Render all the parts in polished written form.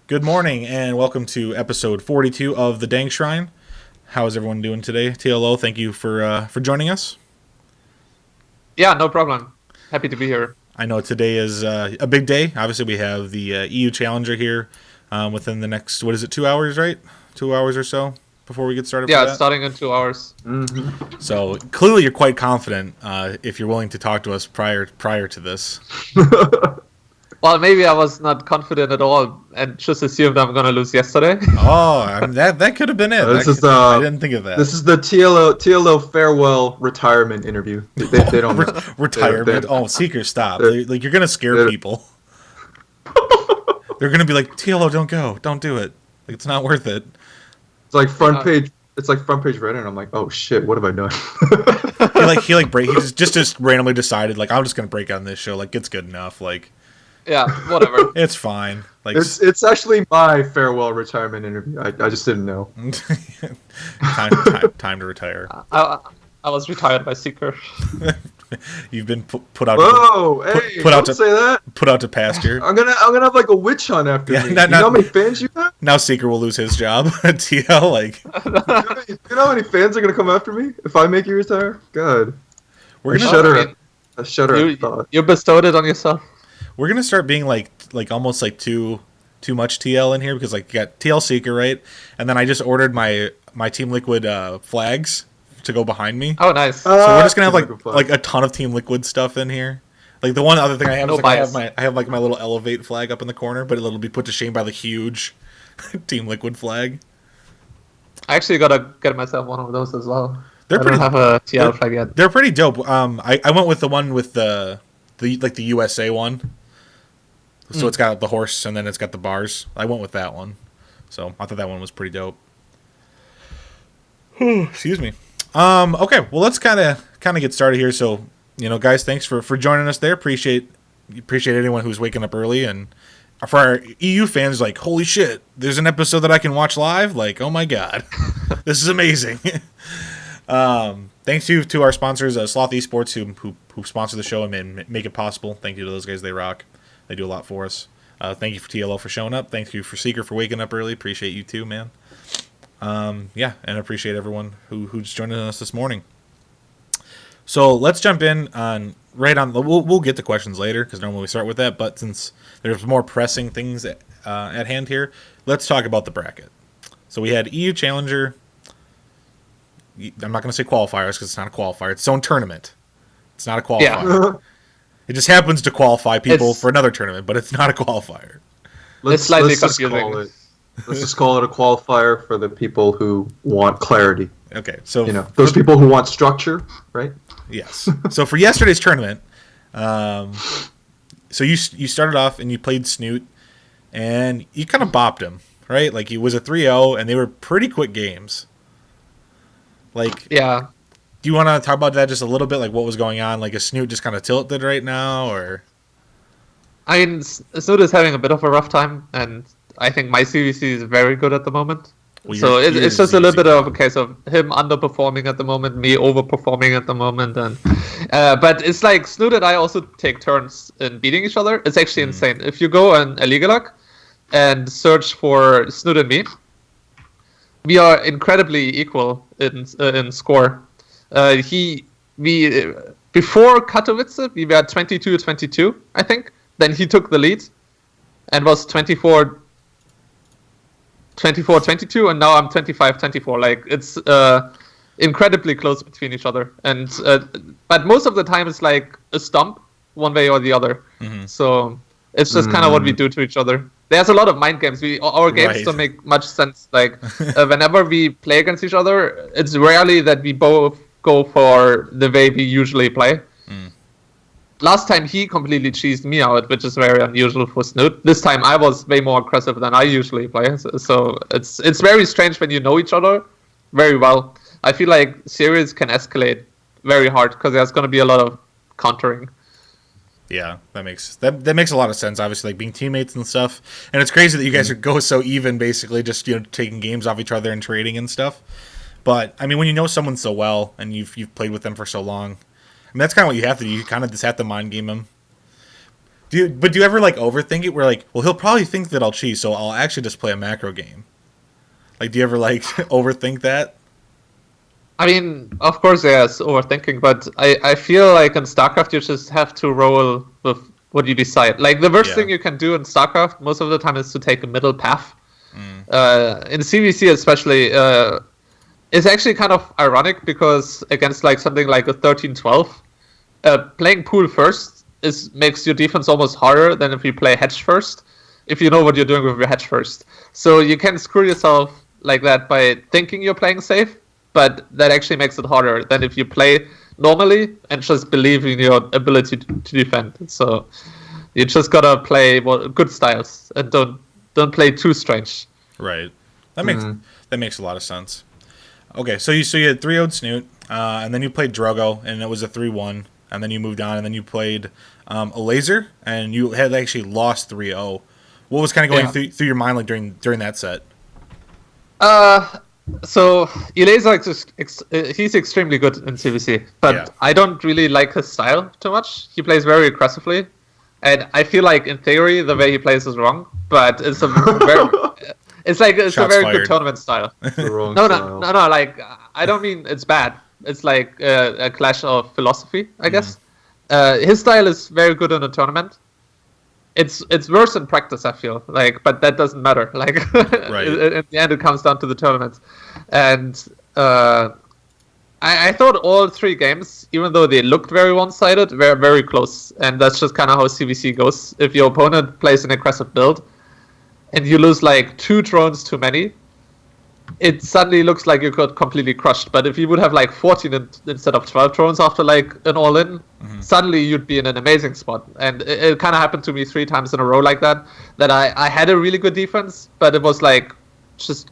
Good morning and welcome to episode 42 of the Dang Shrine. How is everyone doing today? TLO, thank you for joining us. Yeah, no problem. Happy to be here. I know today is a big day. Obviously, we have the EU Challenger here within the next, 2 hours, right? 2 hours or so before we get started for Yeah, it's that. starting in 2 hours. So clearly you're quite confident if you're willing to talk to us prior to this. Well, maybe I was not confident at all and just assumed I'm gonna lose yesterday. Oh, I mean, that could have been it. I didn't think of that. This is the TLO farewell retirement interview. They don't know. Retirement. Oh, Seeker, stop! Like you're gonna scare people. They're gonna be like, TLO, don't go, don't do it. Like it's not worth it. It's like front page. It's like front page Reddit. And I'm like, oh shit, what have I done? He just randomly decided like I'm just gonna break on this show. Like it's good enough. Like Yeah, whatever. it's fine. Like it's actually my farewell retirement interview. I just didn't know. time to retire. I was retired by Seeker. You've been put out. Whoa, hey, put out don't say that. Put out to pasture. I'm gonna have like a witch hunt after me. You know how many fans you have? Now Seeker will lose his job at TL. Like, you know how many fans are gonna come after me if I make you retire? God, we're gonna shudder. You bestowed it on yourself. We're gonna start being like almost like too much TL in here because like you got TL Seeker, right? And then I just ordered my Team Liquid flags to go behind me. Oh, nice. So we're just gonna have like a ton of Team Liquid stuff in here. Like the one other thing I have is like I have like my little Elevate flag up in the corner, but it'll be put to shame by the huge Team Liquid flag. I actually gotta get myself one of those as well. I don't have a TL flag yet. They're pretty dope. I went with the one with the USA one. So it's got the horse and then it's got the bars. I went with that one. So I thought that one was pretty dope. Excuse me. Okay, well let's kind of get started here. So, guys, thanks for joining us there. Appreciate anyone who's waking up early, and for our EU fans, like, holy shit, there's an episode that I can watch live. Like, oh my god, this is amazing. Thanks to our sponsors, Sloth Esports, who sponsor the show and make it possible. Thank you to those guys; they rock. They do a lot for us. Thank you for TLO for showing up. Thank you for Seeker for waking up early. Appreciate you too, man. And appreciate everyone who's joining us this morning. So let's jump in on we'll get to questions later because normally we start with that, but since there's more pressing things at hand here, let's talk about the bracket. So we had EU Challenger. I'm not going to say qualifiers because it's not a qualifier. It's its own tournament. It's not a qualifier. Yeah. It just happens to qualify people for another tournament, but it's not a qualifier. It's slightly confusing. Let's just call it a qualifier for the people who want clarity. Okay, so those people who want structure, right? Yes. So for yesterday's tournament, so you started off and you played Snoot, and you kind of bopped him, right? Like it was a 3-0, and they were pretty quick games. Like, yeah. Do you want to talk about that just a little bit? Like what was going on? Like is Snoot just kind of tilted right now, or? I mean, Snoot is having a bit of a rough time, and I think my CVC is very good at the moment. Well, so it's just a little bit of a case of him underperforming at the moment, me overperforming at the moment, and but it's like Snoot and I also take turns in beating each other. It's actually insane. If you go on Aligalog and search for Snoot and me, we are incredibly equal in score. Before Katowice, we were 22-22, I think. Then he took the lead and was 24-22, and now I'm 25-24. Like it's incredibly close between each other, and but most of the time it's like a stomp one way or the other. So it's just kind of what we do to each other. There's a lot of mind games. Our games don't make much sense. Like whenever we play against each other, it's rarely that we both go for the way we usually play. Last time he completely cheesed me out, which is very unusual for Snoot. This time I was way more aggressive than I usually play. So it's very strange when you know each other very well. I feel like series can escalate very hard because there's going to be a lot of countering. Yeah, that makes a lot of sense. Obviously, like being teammates and stuff, and it's crazy that you guys go so even, basically, just taking games off each other and trading and stuff. But I mean, when you know someone so well and you've played with them for so long, I mean that's kind of what you have to do. You kind of just have to mind game them. But do you ever like overthink it? Where like, well, he'll probably think that I'll cheat, so I'll actually just play a macro game. Like, do you ever like overthink that? I mean, of course, yes, overthinking, but I feel like in StarCraft you just have to roll with what you decide. Like the worst Yeah. thing you can do in StarCraft most of the time is to take a middle path. In CVC especially, it's actually kind of ironic because against like something like a 13-12, playing pool first makes your defense almost harder than if you play hedge first, if you know what you're doing with your hedge first. So you can screw yourself like that by thinking you're playing safe, but that actually makes it harder than if you play normally and just believe in your ability to defend. So you just gotta play good styles and don't play too strange. Right. That makes a lot of sense. Okay, so you had 3-0'd Snoot, and then you played Drogo, and it was a 3-1, and then you moved on, and then you played a Laser, and you had actually lost 3-0. What was kind of going through your mind like during that set? So Eleza, he's extremely good in CVC, but I don't really like his style too much. He plays very aggressively, and I feel like in theory the way he plays is wrong, but it's a very it's Shots a very fired. good tournament style. The wrong No, style. like I don't mean it's bad. It's like a clash of philosophy, I guess. His style is very good in a tournament. It's worse in practice, I feel like, but that doesn't matter. Like, Right. In the end, it comes down to the tournaments. And I thought all three games, even though they looked very one-sided, were very close. And that's just kind of how CVC goes. If your opponent plays an aggressive build, and you lose like 2 drones too many, it suddenly looks like you got completely crushed. But if you would have like 14 instead of 12 drones after like an all-in, suddenly you'd be in an amazing spot. And it kind of happened to me 3 times in a row like that I had a really good defense, but it was like just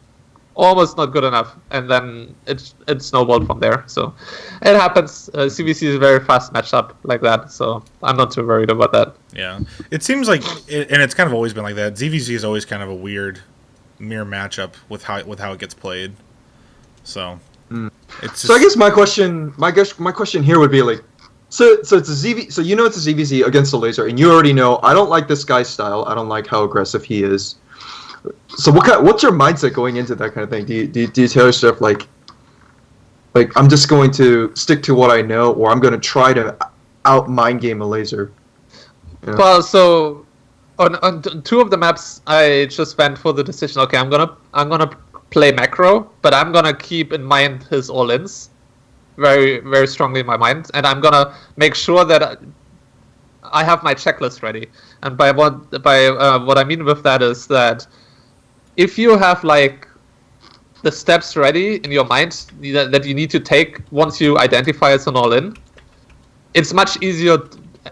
almost not good enough. And then it snowballed from there. So it happens. CVC is a very fast matchup like that. So I'm not too worried about that. Yeah. It seems like, and it's kind of always been like that, ZVZ is always kind of a weird mirror matchup with how it gets played. So it's just, So I guess my question here would be like, so it's a ZV, so you know it's a ZVZ against a Laser, and you already know I don't like this guy's style. I don't like how aggressive he is. So what's your mindset going into that kind of thing? Do you tell yourself like I'm just going to stick to what I know, or I'm going to try to out mind game a Laser? Yeah. Well, so on 2 of the maps, I just went for the decision. Okay, I'm gonna play macro, but I'm gonna keep in mind his all-ins very, very strongly in my mind, and I'm gonna make sure that I have my checklist ready. And by what I mean with that is that if you have like the steps ready in your mind that you need to take once you identify as an all-in, it's much easier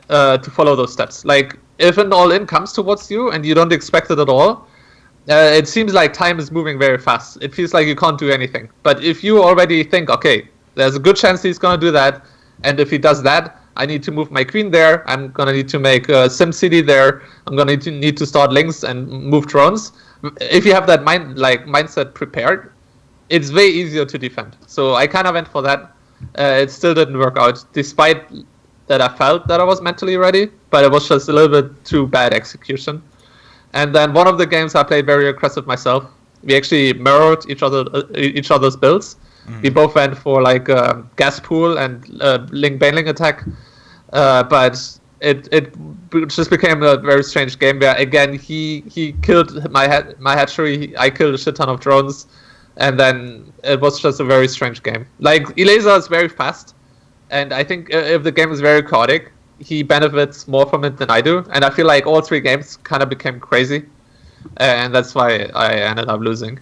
to follow those steps. Like if an all-in comes towards you and you don't expect it at all, it seems like time is moving very fast. It feels like you can't do anything. But if you already think, okay, there's a good chance he's going to do that, and if he does that, I need to move my queen there, I'm going to need to make a sim city there, I'm going to need to start links and move drones. If you have that mindset prepared, it's way easier to defend. So I kind of went for that. It still didn't work out, despite that I felt that I was mentally ready, but it was just a little bit too bad execution. And then one of the games I played very aggressive myself. We actually mirrored each other's builds. We both went for like gas pool and link baneling attack, but it just became a very strange game where again he killed my hatchery, I killed a shit ton of drones, and then it was just a very strange game. Like Eleza is very fast, and I think if the game is very chaotic, he benefits more from it than I do. And I feel like all 3 games kind of became crazy, and that's why I ended up losing.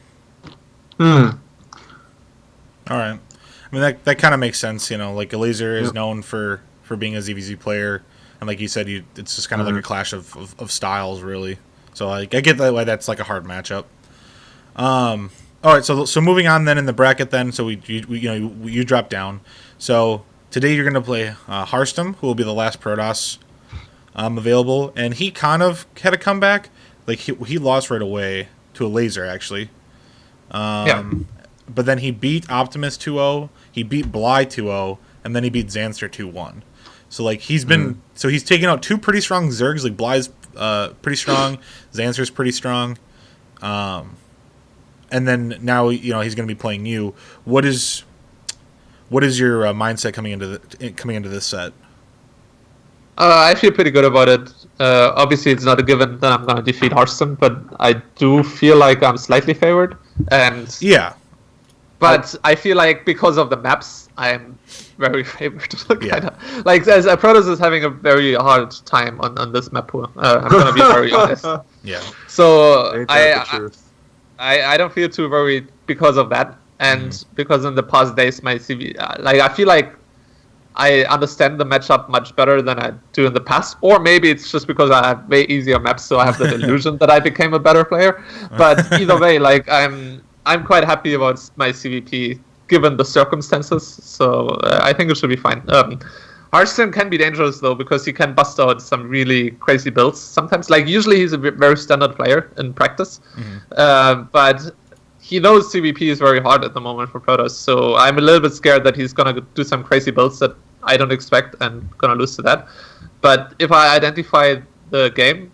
all right. I mean that kind of makes sense. You know, like Laser is known for being a ZVZ player, and like you said, it's just kind of like a clash of styles, really. So like I get that why that's like a hard matchup. All right, so moving on then in the bracket then, so you drop down. So today you're going to play Harstem, who will be the last Protoss available, and he kind of had a comeback. Like he lost right away to a Laser actually. But then he beat Optimus 2-0, he beat Bly 2-0, and then he beat Xanster 2-1. So like he's been he's taken out two pretty strong Zergs. Like Bly's pretty strong, Xanser's pretty strong, and then now he's going to be playing you. What is your mindset coming into this set? I feel pretty good about it. Obviously, it's not a given that I'm going to defeat Harstem, but I do feel like I'm slightly favored. And yeah, but I feel like because of the maps, I'm very favored. Yeah. Like as Protoss is having a very hard time on this map pool. I'm going to be very honest. Yeah. So Ain't that the truth? I don't feel too worried because of that, and because in the past days my CV I feel like I understand the matchup much better than I do in the past, or maybe it's just because I have way easier maps, so I have the delusion that I became a better player. But either way, like I'm quite happy about my CVP given the circumstances, so I think it should be fine. Harstem can be dangerous though because he can bust out some really crazy builds sometimes. Like usually he's a very standard player in practice, but he knows CVP is very hard at the moment for Protoss, so I'm a little bit scared that he's gonna do some crazy builds that I don't expect and gonna lose to that. But if I identify the game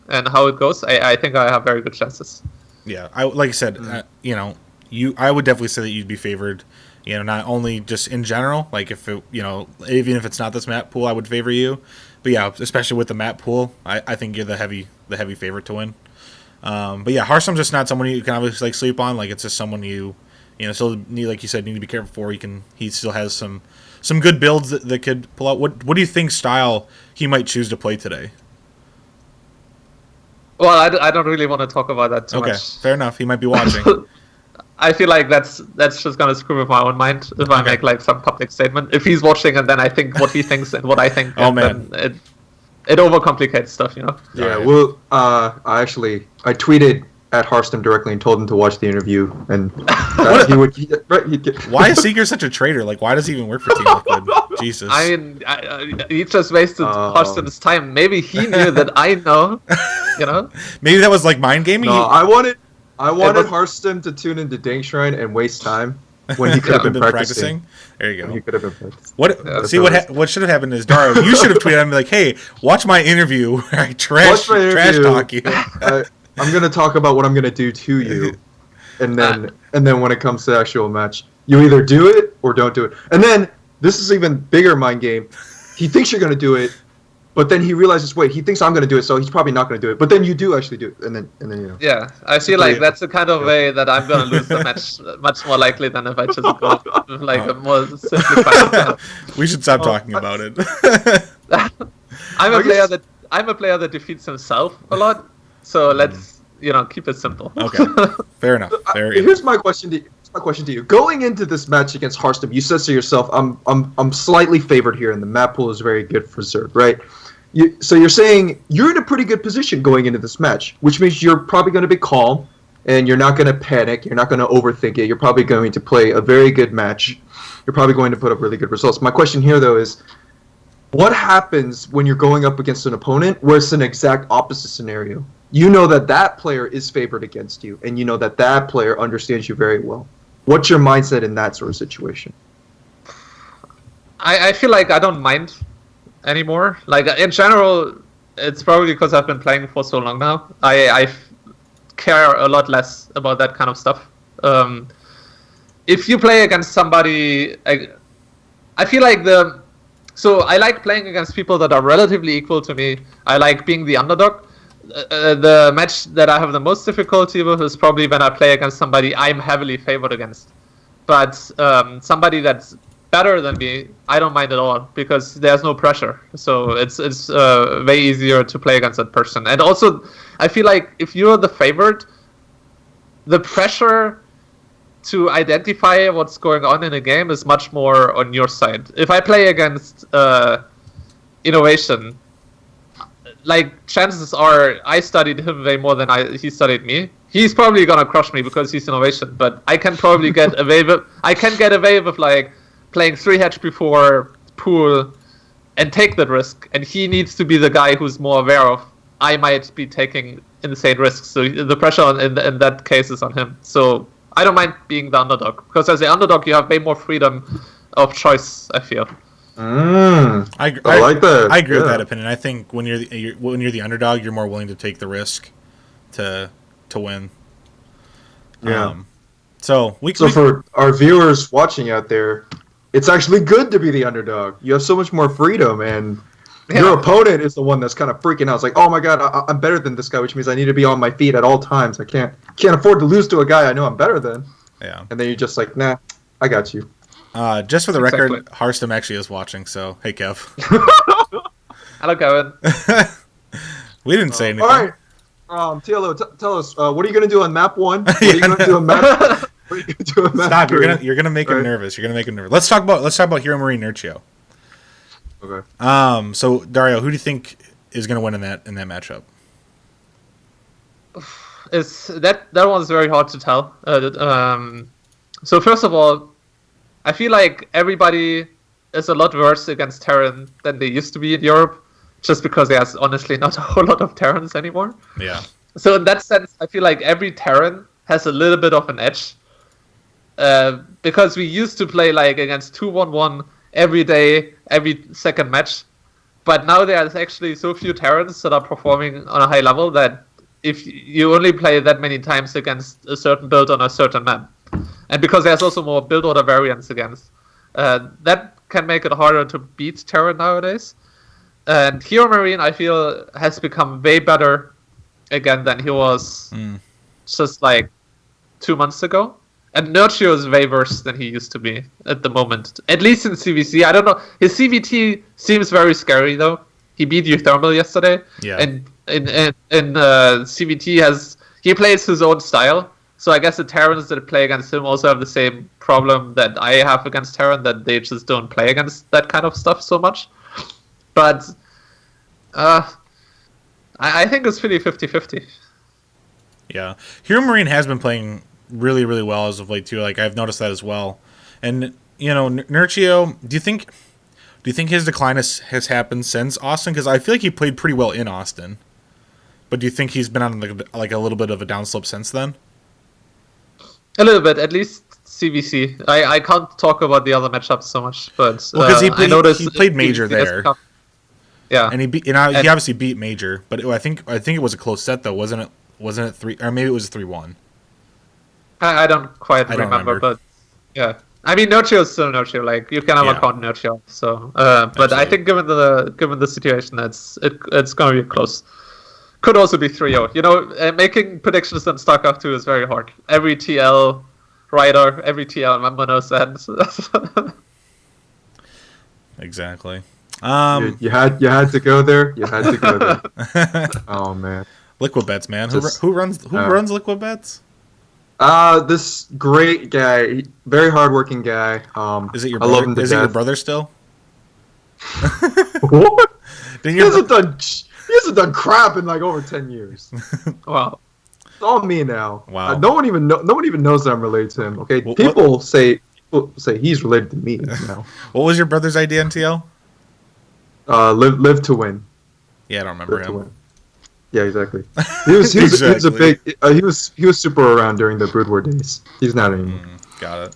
and how it goes, I think I have very good chances. Yeah, like I said, I would definitely say that you'd be favored. Not only just in general, like if it, even if it's not this map pool, I would favor you. But yeah, especially with the map pool, I think you're the heavy favorite to win. But yeah, Harstem's just not someone you can obviously like sleep on. Like it's just someone you still need, like you said, need to be careful for. He still has some good builds that could pull out. What do you think style he might choose to play today? Well, I don't really want to talk about that too much. Okay, fair enough. He might be watching. I feel like that's just gonna screw with my own mind if I make like some public statement. If he's watching and then I think what he thinks and what I think, then it overcomplicates stuff, Yeah, well, I tweeted at Harstem directly and told him to watch the interview, and Why is Seeker such a traitor? Like, why does he even work for Team Liquid? Jesus. I mean, he just wasted Harstem's time. Maybe he knew that I know, Maybe that was like mind gaming. No, I wanted Harstem to tune into Dank Shrine and waste time when he could have been practicing. There you go. He could have been practicing. What should have happened is Dara, you should have tweeted and be like, "Hey, watch my interview where I trash talk you." I'm gonna talk about what I'm gonna do to you, and then when it comes to the actual match, you either do it or don't do it. And then this is even bigger mind game. He thinks you're gonna do it, but then he realizes, wait, he thinks I'm gonna do it, so he's probably not gonna do it. But then you do actually do it, and then. Yeah, I feel like that's the kind of way that I'm gonna lose the match much more likely than if I just go with like a more simplified plan. We should stop talking about it. I'm a player that defeats himself a lot, so let's keep it simple. Okay, fair enough. Here's my question to you. Going into this match against Harstem, you said to yourself, I'm slightly favored here, and the map pool is very good for Zerg, right? So you're saying you're in a pretty good position going into this match, which means you're probably going to be calm, and you're not going to panic, you're not going to overthink it, you're probably going to play a very good match, you're probably going to put up really good results. My question here, though, is what happens when you're going up against an opponent where it's an exact opposite scenario? You know that player is favored against you, and you know that player understands you very well. What's your mindset in that sort of situation? I feel like I don't mind anymore. Like in general, it's probably because I've been playing for so long now. I care a lot less about that kind of stuff. If you play against somebody, I feel like so I like playing against people that are relatively equal to me. I like being the underdog. The match that I have the most difficulty with is probably when I play against somebody I'm heavily favored against. But somebody that's better than me, I don't mind at all because there's no pressure. So it's way easier to play against that person. And also, I feel like if you're the favored, the pressure to identify what's going on in a game is much more on your side. If I play against Innovation, like chances are I studied him way more than he studied me. He's probably gonna crush me because he's Innovation, but I can probably get away with like playing 3 hedge before pool and take that risk. And he needs to be the guy who's more aware of I might be taking insane risks. So the pressure in that case is on him. So I don't mind being the underdog because as the underdog you have way more freedom of choice, I feel. I like that. I agree with that opinion. I think when you're the underdog, you're more willing to take the risk to win. Yeah. So for our viewers watching out there, it's actually good to be the underdog. You have so much more freedom, and your opponent is the one that's kind of freaking out. It's like, oh my god, I'm better than this guy, which means I need to be on my feet at all times. I can't afford to lose to a guy I know I'm better than. Yeah. And then you're just like, nah, I got you. Just for the record, Harstem actually is watching, so hey, Kev. Hello, Kevin. We didn't say anything. All right. TLO, tell us, what are you going to do on map 1? What are you going to do on map What are you going to do on map Stop, 3? you're gonna make him nervous. You're gonna make him nervous. Let's talk about Hero Marie Nurchio. Okay. So Dario, who do you think is gonna win in that matchup? That one's very hard to tell. So first of all, I feel like everybody is a lot worse against Terran than they used to be in Europe, just because there's honestly not a whole lot of Terrans anymore. Yeah. So in that sense, I feel like every Terran has a little bit of an edge. Because we used to play like against 2-1-1 every day, every second match. But now there's actually so few Terrans that are performing on a high level that if you only play that many times against a certain build on a certain map, and because there's also more build order variants against, that can make it harder to beat Terran nowadays. And Hero Marine, I feel, has become way better again than he was just like 2 months ago. And Nurchio is way worse than he used to be at the moment. At least in CVC. I don't know. His CVT seems very scary, though. He beat you Thermal yesterday. Yeah. And in CVT, he plays his own style. So I guess the Terrans that play against him also have the same problem that I have against Terran, that they just don't play against that kind of stuff so much. But I think it's pretty 50-50. Yeah. Hero Marine has been playing really, really well as of late too. Like I've noticed that as well. And Nurchio, do you think his decline has happened since Austin? Because I feel like he played pretty well in Austin. But do you think he's been on like a little bit of a downslope since then? A little bit, at least CVC. I can't talk about the other matchups so much, but because I noticed he played Major there. Yeah, and he obviously beat Major, but I think it was a close set though, wasn't it? Wasn't it 3, or maybe it was 3-1? I don't quite remember, but yeah. I mean, Nurchio is still Nurchio. Like you can never count Nurchio. So, but I think given the situation, it's gonna be close. Could also be 3-0. Making predictions on StarCraft 2 is very hard. Every TL writer, every TL member knows that. Exactly. You had to go there. You had to go there. Oh man. Liquid Bets, man. Who runs Liquid Bets? This great guy, very hardworking guy. Is it your brother? Is it your brother still? What? He hasn't done crap in like over 10 years. Wow. It's all me now. Wow. No one even knows that I'm related to him. Okay, people say he's related to me now. What was your brother's idea in TL? Live to win. Yeah, I don't remember him. Yeah, exactly. He was super around during the Brood War days. He's not anymore. Got it.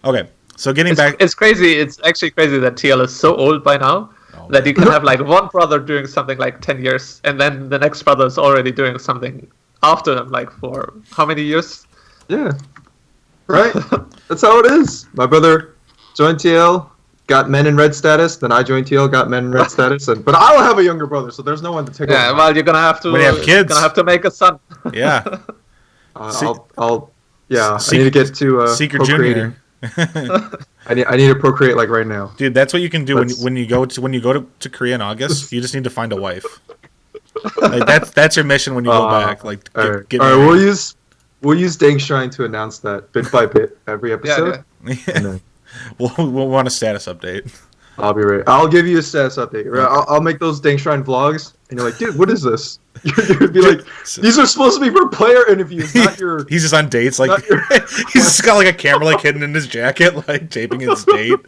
Okay, so getting back, it's crazy. It's actually crazy that TL is so old by now that you can have like one brother doing something like 10 years, and then the next brother is already doing something after him, like for how many years? Yeah, right. That's how it is. My brother joined TL. Got Men in Red status, then I joined TL, got Men in Red status, but I don't have a younger brother, so there's no one to take over. Yeah, well, you're gonna have to. When you have kids, you're gonna have to make a son. Yeah. I need to get to Secret procreating. Junior. I need to procreate like right now. Dude, that's what you can do when you go to Korea in August. You just need to find a wife. Like that's your mission when you go back. Like get all right, we'll use Dang Shrine to announce that bit by bit every episode. Yeah. We'll want a status update. I'll be ready. I'll give you a status update. Okay. I'll make those Dang Shrine vlogs, and you're like, dude, what is this? You'd be like, these are supposed to be for player interviews, not your. He's just on dates, like he's just got like a camera like hidden in his jacket, like taping his date.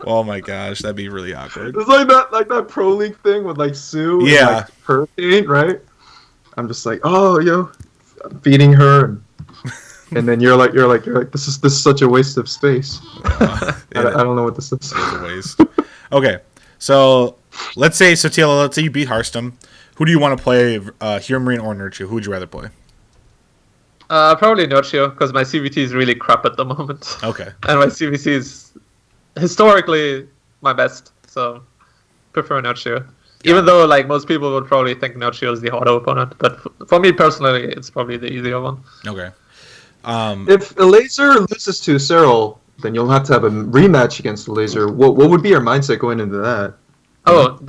Oh my gosh, that'd be really awkward. It's like that Pro League thing with like Sue, and, like, Hurricane, right? I'm just like, oh, I'm feeding her. And then you're like, this is such a waste of space. I don't know what this is. It's a waste. Okay, so let's say TLO. Let's say you beat Harstem. Who do you want to play, Hero Marine or Nurture? Who would you rather play? Probably Noccio, because my CVT is really crap at the moment. Okay. And my CVC is historically my best, so prefer Noccio. Even though like most people would probably think Noccio is the harder opponent, but for me personally, it's probably the easier one. Okay. If Laser loses to Cyril, then you'll have to have a rematch against Laser. What would be your mindset going into that? Oh,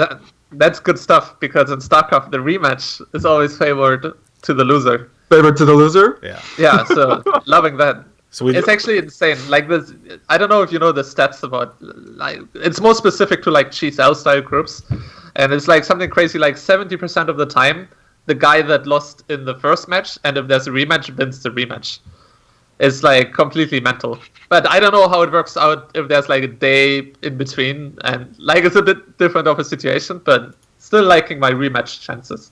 that's good stuff, because in StarCraft the rematch is always favored to the loser. Favorite to the loser? Yeah. Yeah, so loving that. So it's actually insane. Like this, I don't know if you know the stats about. Like, it's more specific to like GSL style groups, and it's like something crazy. Like 70% of the time, the guy that lost in the first match, and if there's a rematch, wins the rematch. It's like completely mental. But I don't know how it works out if there's like a day in between, and like it's a bit different of a situation, but still liking my rematch chances.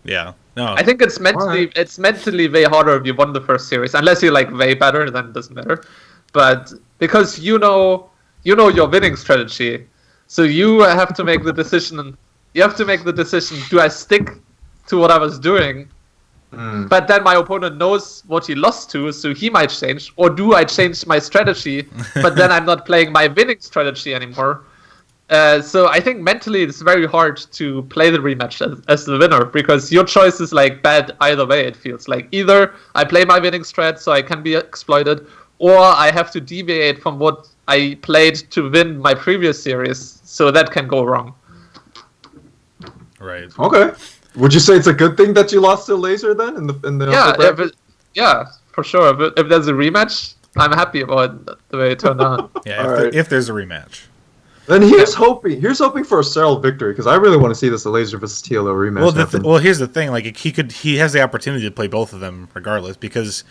Yeah. No. I think it's mentally way harder if you won the first series, unless you're like way better, then it doesn't matter. But because you know your winning strategy, so you have to make the decision. You have to make the decision: do I stick to what I was doing? But then my opponent knows what he lost to, so he might change. Or do I change my strategy, but then I'm not playing my winning strategy anymore? So I think mentally it's very hard to play the rematch as the winner, because your choice is like bad either way. It feels like either I play my winning strat so I can be exploited, or I have to deviate from what I played to win my previous series, so that can go wrong. Right. Okay. Would you say it's a good thing that you lost to Laser then in the yeah, for sure. If there's a rematch, I'm happy about the way it turned out. Yeah, if there's a rematch. Then here's hoping for a Cyril victory, because I really want to see this Laser versus TLO rematch. Well, here's the thing: like he has the opportunity to play both of them regardless, because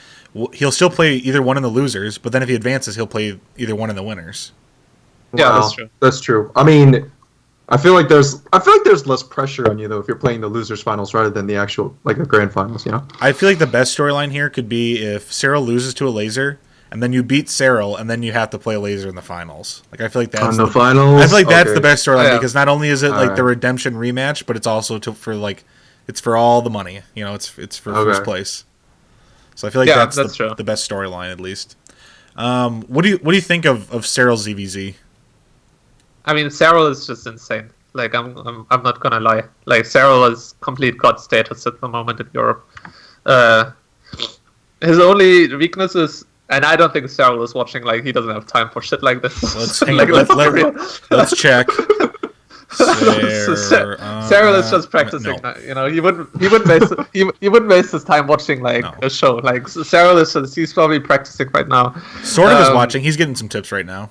he'll still play either one in the losers, but then if he advances, he'll play either one in the winners. Yeah, that's true. That's true. I mean, I feel like there's less pressure on you though if you're playing the losers finals rather than the actual like the grand finals. You know. I feel like the best storyline here could be if Cyril loses to a Laser, and then you beat Cyril, and then you have to play a Laser in the finals. Like I feel like that's the finals. I feel like that's the best storyline, because not only is it like right. the redemption rematch, but it's also it's for all the money. You know, it's for first place. So I feel like that's the best storyline at least. What do you think of Cyril's ZVZ? I mean, Cyril is just insane. Like I'm not gonna lie. Like Cyril is complete god status at the moment in Europe. His only weakness is, and I don't think Cyril is watching. Like he doesn't have time for shit like this. Let's check. Cyril is just practicing. No. You know, he wouldn't waste his time watching like a show. Like Cyril he's probably practicing right now. Sort of is watching. He's getting some tips right now.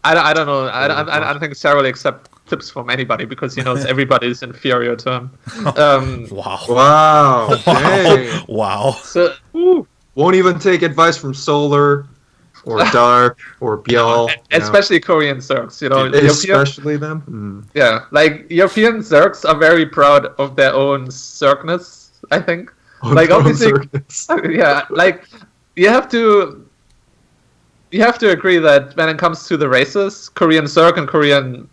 I don't know. I don't think Cyril accepts tips from anybody, because he knows everybody is inferior to him. Wow. Wow. So, won't even take advice from Solar or Dark or Biel. Especially Korean Zergs, you know. Especially them? Yeah, like European Zergs are very proud of their own Zergness, I think. Like obviously, yeah, like you have to agree that when it comes to the races, Korean Zerg and Korean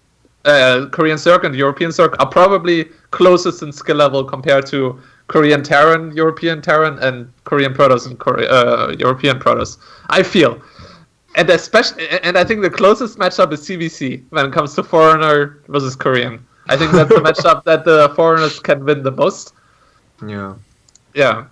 Zerg and European Zerg are probably closest in skill level compared to Korean Terran, European Terran, and Korean Protoss and European Protoss. I feel, and I think the closest matchup is CVC when it comes to foreigner versus Korean. I think that's the matchup that the foreigners can win the most. Yeah. Yeah.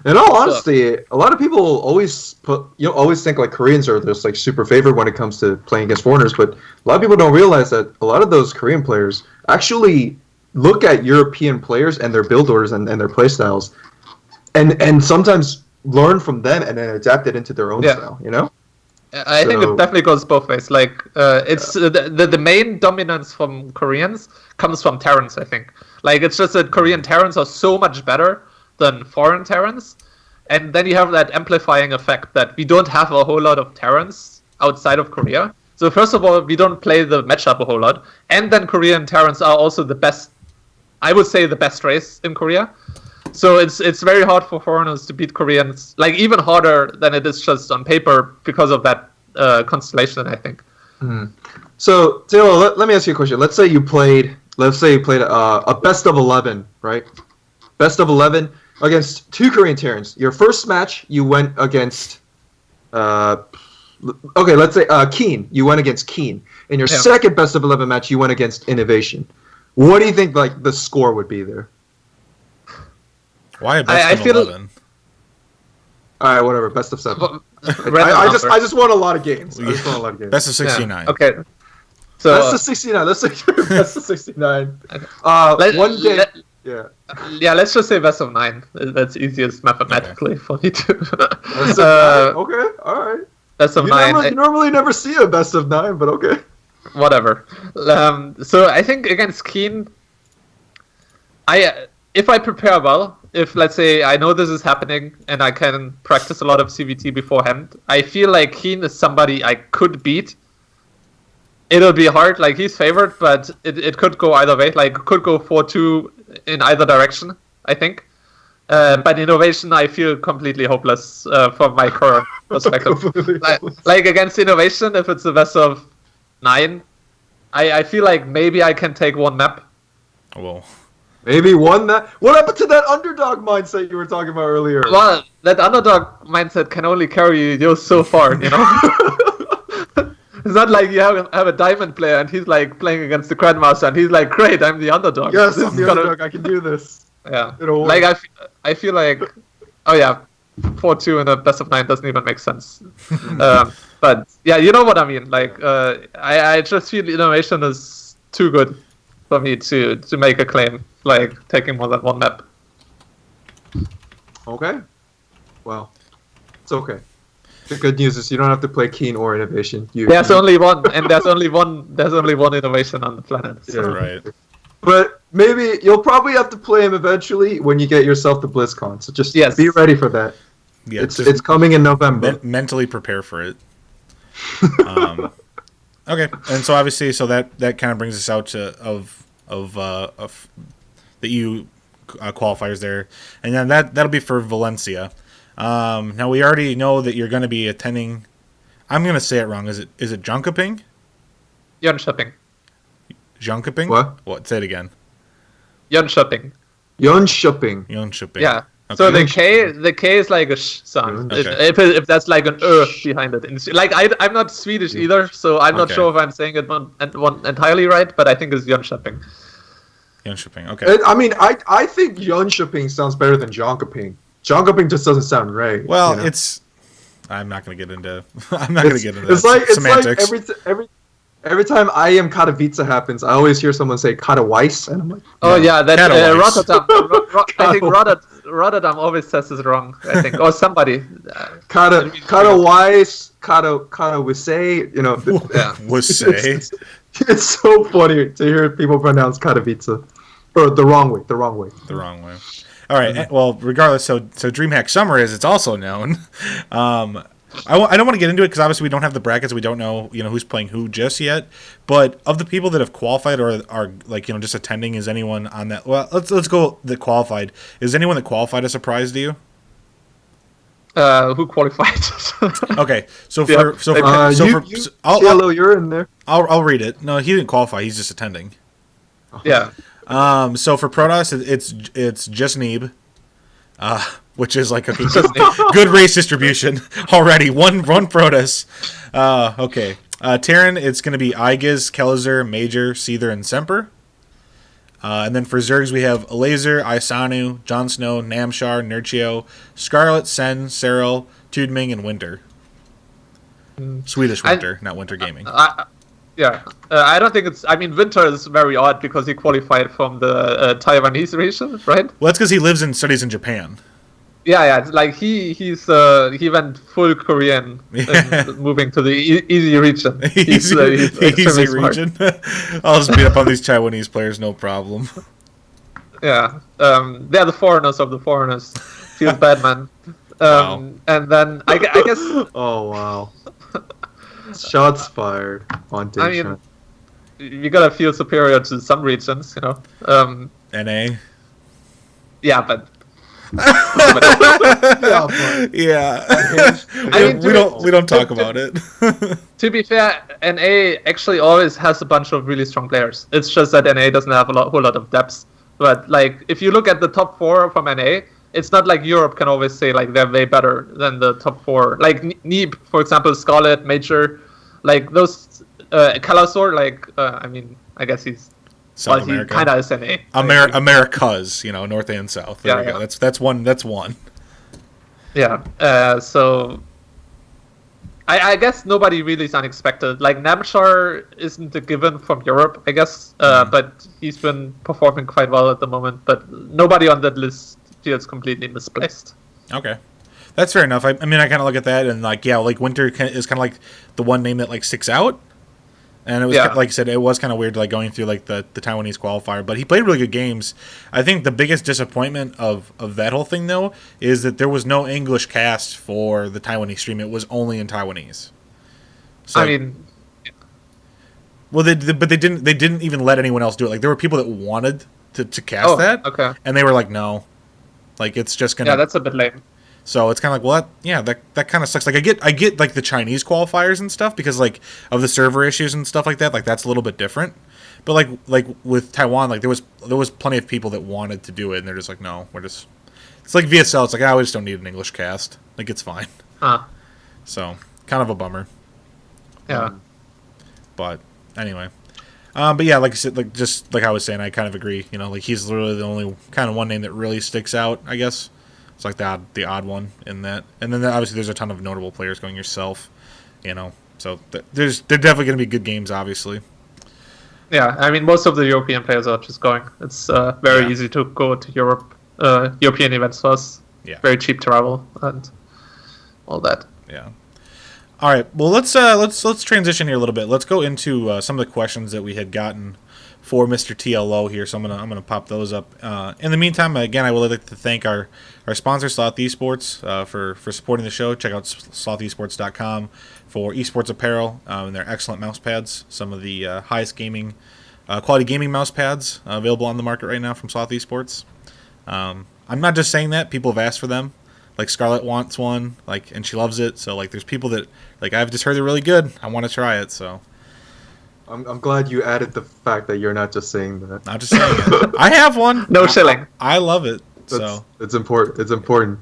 In all honesty, a lot of people always think like Koreans are just like super favored when it comes to playing against foreigners, but a lot of people don't realize that a lot of those Korean players actually look at European players and their build orders and their play styles, and sometimes learn from them and then adapt it into their own style. You know. I think it definitely goes both ways. Like it's the main dominance from Koreans comes from Terrans. I think like it's just that Korean Terrans are so much better than foreign Terrans, and then you have that amplifying effect that we don't have a whole lot of Terrans outside of Korea. So first of all, we don't play the matchup a whole lot, and then Korean Terrans are also the best, I would say the best race in Korea. So it's very hard for foreigners to beat Koreans, like even harder than it is just on paper because of that constellation, I think. So, Taylor, let me ask you a question. Let's say you played a best of 11, right? Best of 11 against two Korean Terrans. Your first match, you went against, let's say Keen. You went against Keen. In your second best of 11 match, you went against Innovation. What do you think like the score would be there? Why a best of 11? All right, whatever. Best of 7. I just want a lot of games. Best of 69. Yeah. Okay. So best of 69. Let's say best of 69. One game. Yeah, let's just say best of 9. That's easiest mathematically for me to. Okay, all right. Best of 9. You normally never see a best of 9, but okay. Whatever. So I think against Keen, if I prepare well, if let's say I know this is happening and I can practice a lot of CVT beforehand, I feel like Keen is somebody I could beat. It'll be hard, like he's favored, but it could go either way. Like it could go 4-2 in either direction, I think. But Innovation, I feel completely hopeless from my current perspective. like against Innovation, if it's the best of 9, I feel like maybe I can take one map. Well, maybe one map. What happened to that underdog mindset you were talking about earlier? Well, that underdog mindset can only carry you so far, you know. It's not like you have a diamond player and he's like playing against the grandmaster and he's like, great, I'm the underdog. Yes, I'm the underdog. I can do this. Yeah. Like I feel like, 4-2 in a best of 9 doesn't even make sense. But yeah, you know what I mean. Like I just feel Innovation is too good for me to make a claim, like taking more than one map. Okay. Well, it's okay. The good news is you don't have to play Keen or Innovation. There's only one, and there's only one Innovation on the planet. So. Yeah, right. But maybe you'll probably have to play him eventually when you get yourself to BlizzCon. So just be ready for that. Yeah, it's coming in November. Mentally prepare for it. Okay, and so obviously, that kind of brings us out to of the EU qualifiers there, and then that'll be for Valencia. Now we already know that you're going to be attending. I'm going to say it wrong. Is it Jönköping? Jönköping. Jönköping? What? Say it again. Jönköping. Jönköping. Yeah. Okay. So the K is like a sh sound. Okay. If that's like an behind it. Like I'm not Swedish either, so I'm not sure if I'm saying it entirely right, but I think it's Jönköping. Jönköping. Okay. I mean, I think Jönköping sounds better than Jönköping. Jönköping just doesn't sound right. Well, it's. I'm not going to get into. It's semantics. like every time I am Katowice happens, I always hear someone say Katowice, and I'm like, oh yeah, that Rotterdam. I think Rotterdam always says this wrong. I think, or somebody. Katowice, Katowice. You know, Wise. It's so funny to hear people pronounce Katowice, or the wrong way. The wrong way. All right. Well, regardless, so DreamHack Summer it's also known. I don't want to get into it because obviously we don't have the brackets. We don't know who's playing who just yet. But of the people that have qualified or are like just attending, is anyone on that? Well, let's go that qualified. Is anyone that qualified a surprise to you? Who qualified? Okay, so TLO, you're in there. I'll read it. No, he didn't qualify. He's just attending. Yeah. So for Protoss, it's just Neeb, which is like a good race distribution already. One Protoss. Okay. Terran, it's going to be Aigis, Kelizer, Major, Seether, and Semper. And then for Zergs, we have Laser, Isanu, Jon Snow, Namshar, Nurchio, Scarlet, Sen, Serral, Tudming, and Winter. Swedish Winter, not Winter Gaming. I don't think it's. I mean, Winter is very odd because he qualified from the Taiwanese region, right? Well, that's because he lives and studies in Japan. Yeah. It's like he went full Korean, moving to the easy region. Easy region. I'll just beat up on these Taiwanese players, no problem. Yeah, they're the foreigners of the foreigners. Feels bad, man. Wow. And then I guess. Oh wow. Shots fired on Dayshan. I mean, you gotta feel superior to some regions, NA. Yeah, but Yeah, but Yeah. I mean, we don't talk about it. To be fair, NA actually always has a bunch of really strong players. It's just that NA doesn't have whole lot of depth. But like, if you look at the top 4 from NA, it's not like Europe can always say like they're way better than the top 4. Like Neeb, for example, Scarlet, Major, like those Kalasor. Like, I mean, I guess he's South he America. kind of is NA. Americas, North and South. There we go. Yeah. That's one. That's one. Yeah. So I guess nobody really is unexpected. Like Namshar isn't a given from Europe, I guess, but he's been performing quite well at the moment. But nobody on that list feels completely misplaced. Okay, that's fair enough. I mean, I kind of look at that and like, yeah, like Winter is kind of like the one name that like sticks out. And it was like I said, it was kind of weird like going through like the Taiwanese qualifier, but he played really good games. I think the biggest disappointment of that whole thing though is that there was no English cast for the Taiwanese stream. It was only in Taiwanese. So, I mean, well, they didn't even let anyone else do it. Like there were people that wanted to cast that, okay, and they were like, no, like it's just gonna. Yeah, that's a bit lame. So it's kind of like, well, that kind of sucks. Like I get like the Chinese qualifiers and stuff because like of the server issues and stuff like that. Like that's a little bit different. But like with Taiwan, like there was plenty of people that wanted to do it, and they're just like, no, it's like VSL. It's like, we just don't need an English cast. Like it's fine. So kind of a bummer. Yeah. But anyway, but yeah, like I said, like just like I was saying, I kind of agree. Like he's literally the only kind of one name that really sticks out, I guess. It's like the odd one in that, and then obviously there's a ton of notable players going yourself, So they're definitely going to be good games, obviously. Yeah, I mean most of the European players are just going. It's very easy to go to Europe, European events for us. Yeah. Very cheap travel and all that. Yeah. All right. Well, let's transition here a little bit. Let's go into some of the questions that we had gotten for Mr. TLO here. So I'm gonna pop those up. In the meantime, again, I would like to thank our sponsor, Sloth Esports, for supporting the show. Check out slothesports.com for esports apparel and their excellent mouse pads. Some of the highest quality gaming mouse pads available on the market right now from Sloth Esports. I'm not just saying that. People have asked for them. Like Scarlett wants one, and she loves it. So there's people that I've just heard they're really good. I want to try it. So. I'm glad you added the fact that you're not just saying that. Not just saying it. I have one. No shilling. I love it. So it's important. It's important.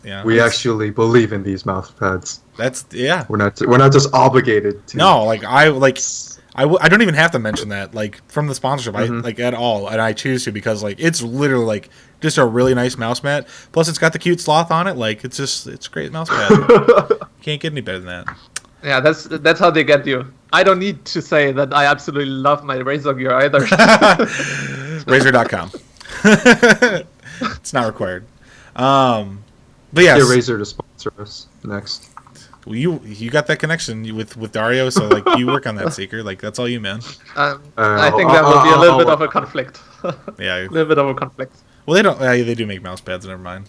Yeah. We actually believe in these mouse pads. We're not just obligated to. No, I don't even have to mention that from the sponsorship at all, and I choose to because it's literally just a really nice mouse mat. Plus it's got the cute sloth on it. It's a great mouse pad. Can't get any better than that. Yeah, that's how they get you. I don't need to say that I absolutely love my Razer gear either. Razer.com. It's not required. But yeah, get Razer to sponsor us next. Well, you got that connection with Dario, so you work on that, Seeker. That's all you, man. I think that would be a little bit of a conflict. Yeah, a little bit of a conflict. Well, they don't. They do make mouse pads. Never mind.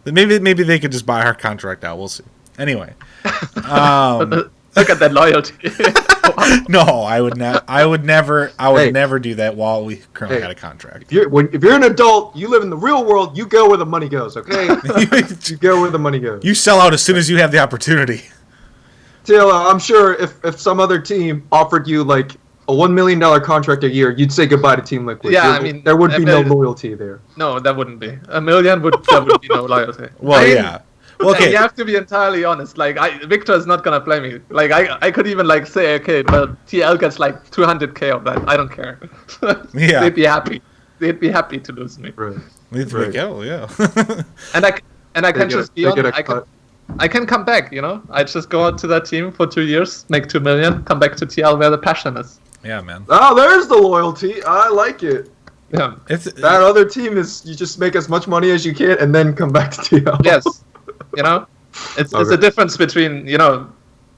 Maybe they could just buy our contract out. We'll see. Anyway, look at that loyalty. No, I would never do that while we currently had a contract. If you're an adult, you live in the real world. You go where the money goes. Okay, you go where the money goes. You sell out as soon as you have the opportunity. TLO, I'm sure if some other team offered you a $1 million contract a year, you'd say goodbye to Team Liquid. Yeah, there would be no loyalty there. No, that wouldn't be. $1 million would be no loyalty. Well, yeah. Well, okay. You have to be entirely honest. Victor is not gonna play me. I could even say, okay, but TL gets 200K of that. I don't care. Yeah. They'd be happy. They'd be happy to lose me. Right. Yeah. and I can just be on. I can come back. I just go out to that team for 2 years, make 2 million, come back to TL where the passion is. Yeah, man. Oh, there's the loyalty. I like it. Yeah. That other team is you just make as much money as you can and then come back to TL. Yes. It's a difference between,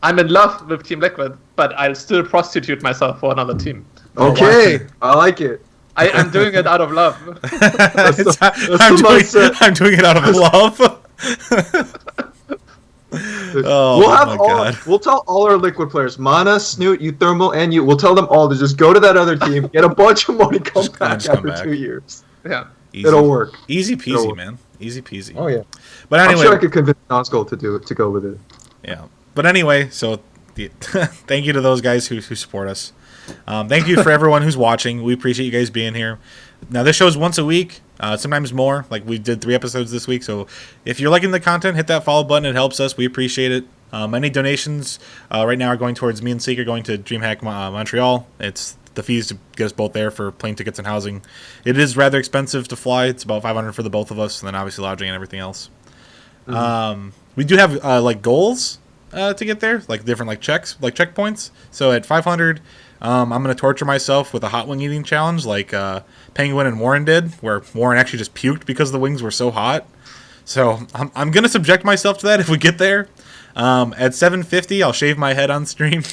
I'm in love with Team Liquid, but I'll still prostitute myself for another team. Okay, I like it. I'm doing it out of love. I'm doing it out of love. We'll tell all our Liquid players, Mana, Snoot, Euthermal, and you. We'll tell them all to just go to that other team, get a bunch of money, come back after 2 years. Yeah, it'll work. Easy peasy, man. Easy peasy. Oh yeah. But I'm anyway, sure I could convince Nazgul to go with it. yeah. But anyway, so thank you to those guys who support us. Thank you for everyone who's watching. We appreciate you guys being here. Now this show's once a week, sometimes more. Like we did 3 episodes this week. So if you're liking the content, hit that follow button. It helps us. We appreciate it. Any donations right now are going towards me and Seeker going to DreamHack Montreal. It's the fees to get us both there for plane tickets and housing. It is rather expensive to fly. It's about $500 for the both of us, and then obviously lodging and everything else. We do have like goals to get there, like different like checkpoints. So at 500, I'm gonna torture myself with a hot wing eating challenge, like Penguin and Warren did, where Warren actually just puked because the wings were so hot. So I'm gonna subject myself to that if we get there. At 750, I'll shave my head on stream.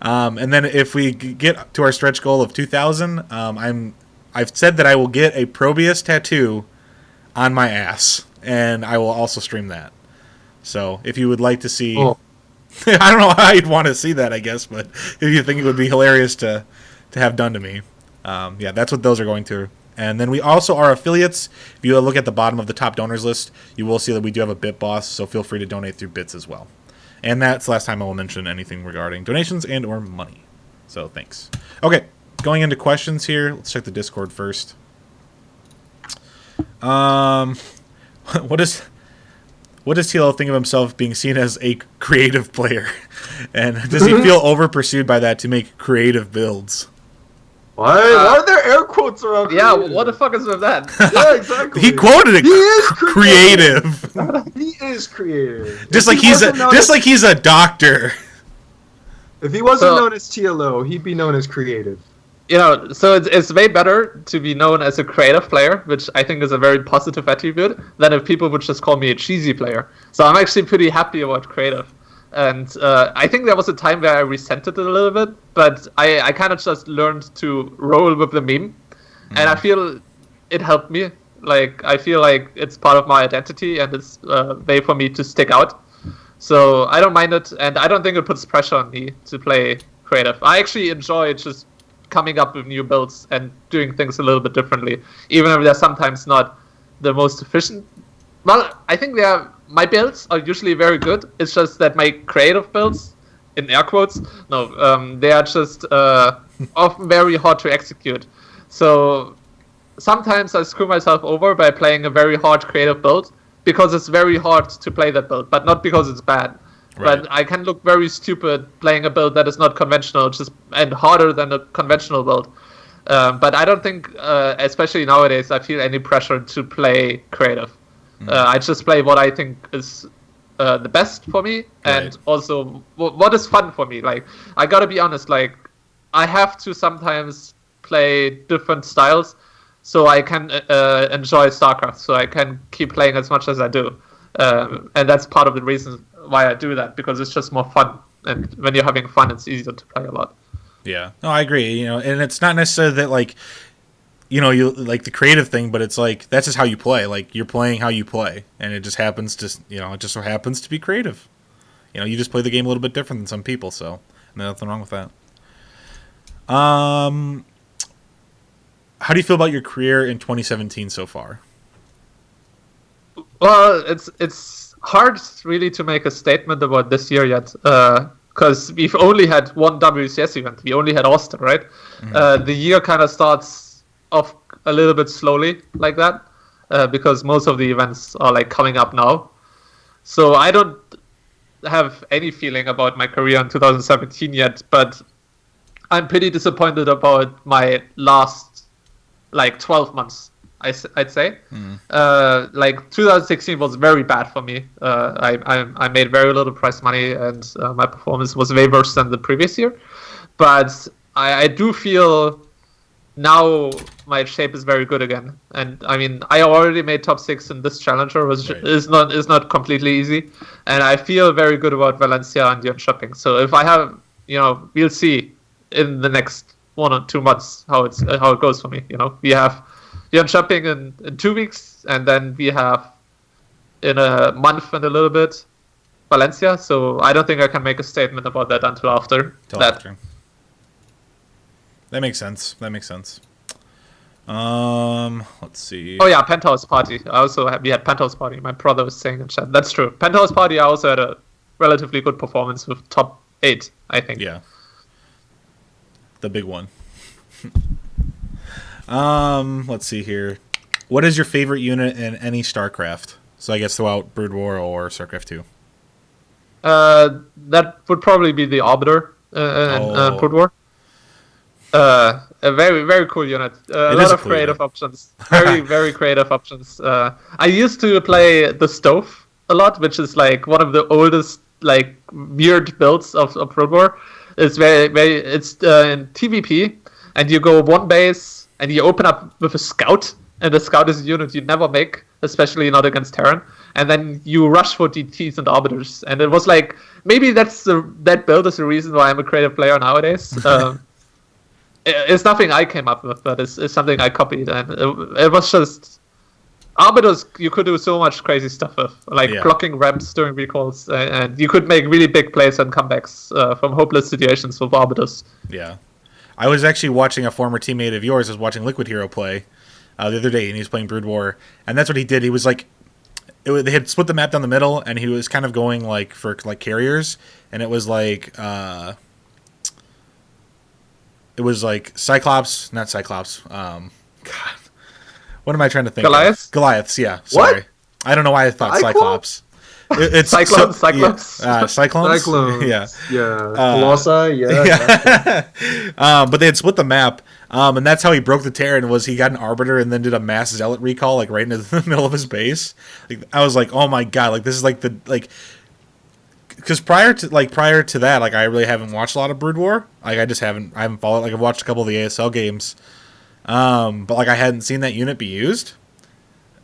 And then if we get to our stretch goal of 2,000, I've said that I will get a Probius tattoo on my ass, and I will also stream that. So if you would like to see, I don't know how you'd want to see that, I guess, but if you think it would be hilarious to have done to me, yeah, that's what those are going to. And then we also are affiliates. If you look at the bottom of the top donors list, you will see that we do have a Bit Boss, so feel free to donate through bits as well. And that's the last time I will mention anything regarding donations and or money. So thanks. Okay, going into questions here. Let's check the Discord first. What does TLO think of himself being seen as a creative player? And does he feel over pursued by that to make creative builds? Why are there air quotes around? Yeah, creative? what the fuck is with that? Yeah, exactly. He quoted it. He is creative. He is creative. Just like he's a doctor. If he wasn't known as TLO, he'd be known as creative. You know, so it's way better to be known as a creative player, which I think is a very positive attribute, than if people would just call me a cheesy player. So I'm actually pretty happy about creative. And I think there was a time where I resented it a little bit, but I kind of just learned to roll with the meme. And I feel it helped me. Like, I feel like it's part of my identity, and it's a way for me to stick out. So I don't mind it, and I don't think it puts pressure on me to play creative. I actually enjoy just coming up with new builds and doing things a little bit differently, even if they're sometimes not the most efficient. Well, I think my builds are usually very good. It's just that my creative builds, in air quotes, they are just often very hard to execute. So sometimes I screw myself over by playing a very hard creative build because it's very hard to play that build, but not because it's bad. Right. But I can look very stupid playing a build that is not conventional, and harder than a conventional build. But I don't think, especially nowadays, I feel any pressure to play creative. I just play what I think is the best for me, and also what is fun for me. Like, I gotta be honest, like, I have to sometimes play different styles so I can enjoy StarCraft, so I can keep playing as much as I do. And that's part of the reason why I do that, because it's just more fun. And when you're having fun, it's easier to play a lot. Yeah. No, I agree. You know, and it's not necessarily that, like, you know, you like the creative thing, but it's like that's just how you play. Like, you're playing how you play, and it just happens to, you know, it just so happens to be creative. You know, you just play the game a little bit different than some people, so nothing wrong with that. How do you feel about your career in 2017 so far? Well, it's hard really to make a statement about this year yet, because we've only had one WCS event. We only had Austin, right? Mm-hmm. The year kind of starts off a little bit slowly like that, because most of the events are like coming up now. So I don't have any feeling about my career in 2017 yet, but I'm pretty disappointed about my last like 12 months. I'd say. Like 2016 was very bad for me. I made very little prize money, and my performance was way worse than the previous year. But I do feel now my shape is very good again. And I mean, I already made top 6 in this challenger, which is not completely easy. And I feel very good about Valencia and Jönköping. So if I have, you know, we'll see in the next 1 or 2 months how it goes for me. You know, we have Jönköping in 2 weeks, and then we have in a month and a little bit Valencia. So I don't think I can make a statement about that until after that. That makes sense. Let's see. Oh yeah, Penthouse Party. We had Penthouse Party. My brother was saying in chat. That's true. Penthouse Party. I also had a relatively good performance with top 8, I think. Yeah. The big one. Let's see here. What is your favorite unit in any StarCraft? So I guess throughout Brood War or StarCraft 2. That would probably be the Arbiter in Brood War. A very, very cool unit. A lot of creative options. Very, very creative options. I used to play the Stove a lot, which is like one of the oldest, like, weird builds of Brood War. It's it's in TVP, and you go one base, and you open up with a Scout, and the Scout is a unit you never make, especially not against Terran. And then you rush for DTs and Arbiters. And it was like, maybe that build is the reason why I'm a creative player nowadays. It's nothing I came up with, but it's something I copied, and it was just Arbiters. You could do so much crazy stuff with, like blocking ramps during recalls, and you could make really big plays and comebacks from hopeless situations with Arbiters. Yeah, I was actually watching a former teammate of yours was watching Liquid Hero play the other day, and he was playing Brood War, and that's what he did. He was like, they had split the map down the middle, and he was kind of going like for like carriers, and it was like. It was like Cyclops, not Cyclops. God, what am I trying to think? Goliaths? Goliaths, yeah. Sorry, What? I don't know why I thought Cyclops. It's Cyclones. Cyclones. Cyclones. Yeah. Colossi. Yeah. But they had split the map, and that's how he broke the Terran. Was he got an Arbiter and then did a mass Zealot recall like right into the middle of his base? Like, I was like, oh my god! Like this is like the like. Because prior to that, like I really haven't watched a lot of Brood War. Like I haven't followed. Like I've watched a couple of the ASL games, but like I hadn't seen that unit be used.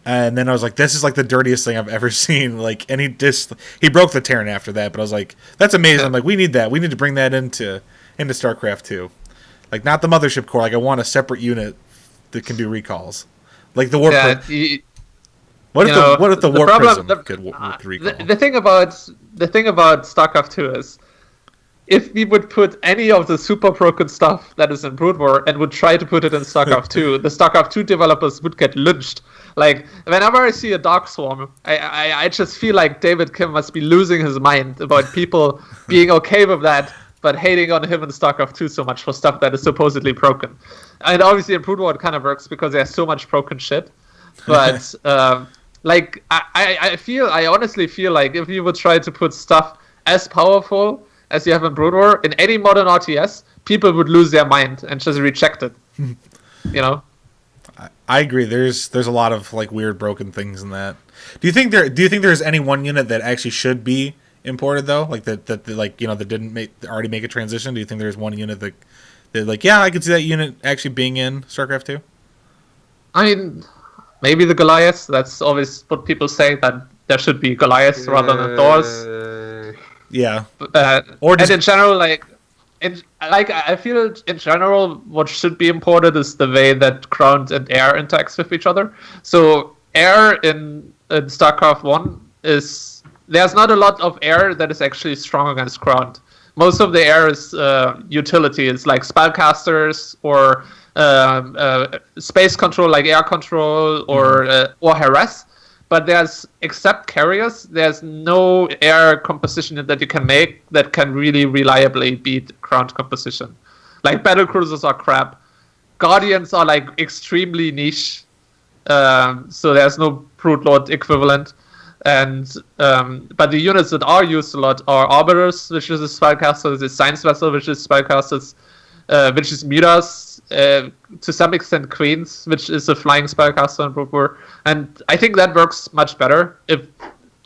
And then I was like, this is like the dirtiest thing I've ever seen. Like, and he broke the Terran after that. But I was like, that's amazing. I'm like, we need that. We need to bring that into StarCraft 2. Like not the Mothership Core. Like I want a separate unit that can do recalls. Like the Warp. Yeah, what if the Warp Prism could recall? The thing about StarCraft 2 is, if we would put any of the super broken stuff that is in Brood War and would try to put it in StarCraft 2, the StarCraft 2 developers would get lynched. Like, whenever I see a Dark Swarm, I just feel like David Kim must be losing his mind about people being okay with that, but hating on him in StarCraft 2 so much for stuff that is supposedly broken. And obviously in Brood War it kind of works because there's so much broken shit. But... like I honestly feel like if you would try to put stuff as powerful as you have in Brood War in any modern RTS, people would lose their mind and just reject it. You know. I agree. There's a lot of like weird broken things in that. Do you think there's any one unit that actually should be imported though? Like that like that didn't already make a transition? Do you think there's one unit that like I could see that unit actually being in StarCraft 2? I mean. Maybe the Goliaths. That's always what people say, that there should be Goliaths rather than Thors. Yeah. And in general, I feel in general what should be imported is the way that ground and air interacts with each other. So air in StarCraft 1 is... There's not a lot of air that is actually strong against ground. Most of the air is utility. It's like spellcasters or... space control like air control or harass, but except carriers, there's no air composition that you can make that can really reliably beat ground composition. Like battle cruisers are crap, guardians are like extremely niche, so there's no Brood Lord equivalent. And but the units that are used a lot are Arbiters, which is a spellcaster, the Science Vessel, which is spellcasters, which is Midas, to some extent Queens, which is a flying spellcaster in Brood War. And I think that works much better if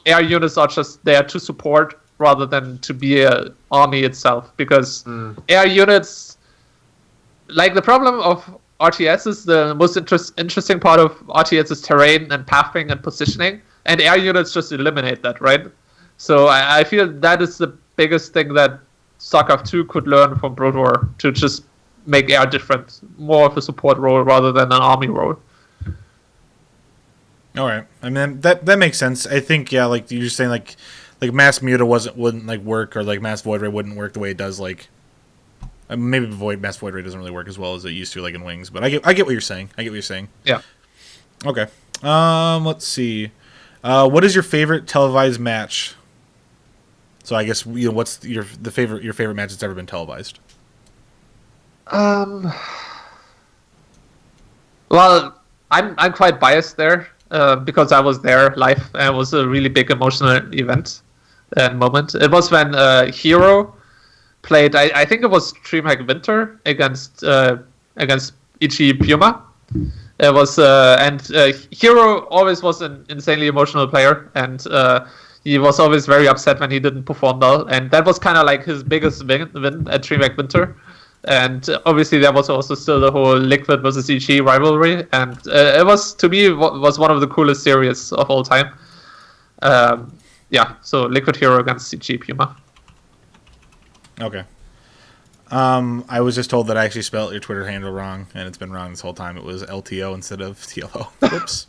air units are just there to support rather than to be an army itself. Because air units, like the problem of RTS is the most interesting part of RTS is terrain and pathing and positioning. And air units just eliminate that, right? So I feel that is the biggest thing that StarCraft 2 could learn from Brood War, to just make air different, more of a support role rather than an army role. All right, I mean that makes sense. I think like you're saying, like Mass Muta wouldn't like work, or like Mass Void Ray wouldn't work the way it does like Maybe mass void rate doesn't really work as well as it used to, like in Wings. But I get what you're saying. Yeah. Okay. Let's see. What is your favorite televised match? So I guess what's your favorite match that's ever been televised? Well, I'm quite biased there because I was there live, and it was a really big emotional event and moment. It was when Hero played. I think it was DreamHack Winter against Ichi Puma. It was Hero always was an insanely emotional player, and he was always very upset when he didn't perform well, and that was kind of like his biggest win at DreamHack Winter. And obviously there was also still the whole Liquid versus EG rivalry, and it was, to me, was one of the coolest series of all time. So Liquid Hero against EG Puma. Okay. I was just told that I actually spelled your Twitter handle wrong, and it's been wrong this whole time. It was LTO instead of TLO. Whoops.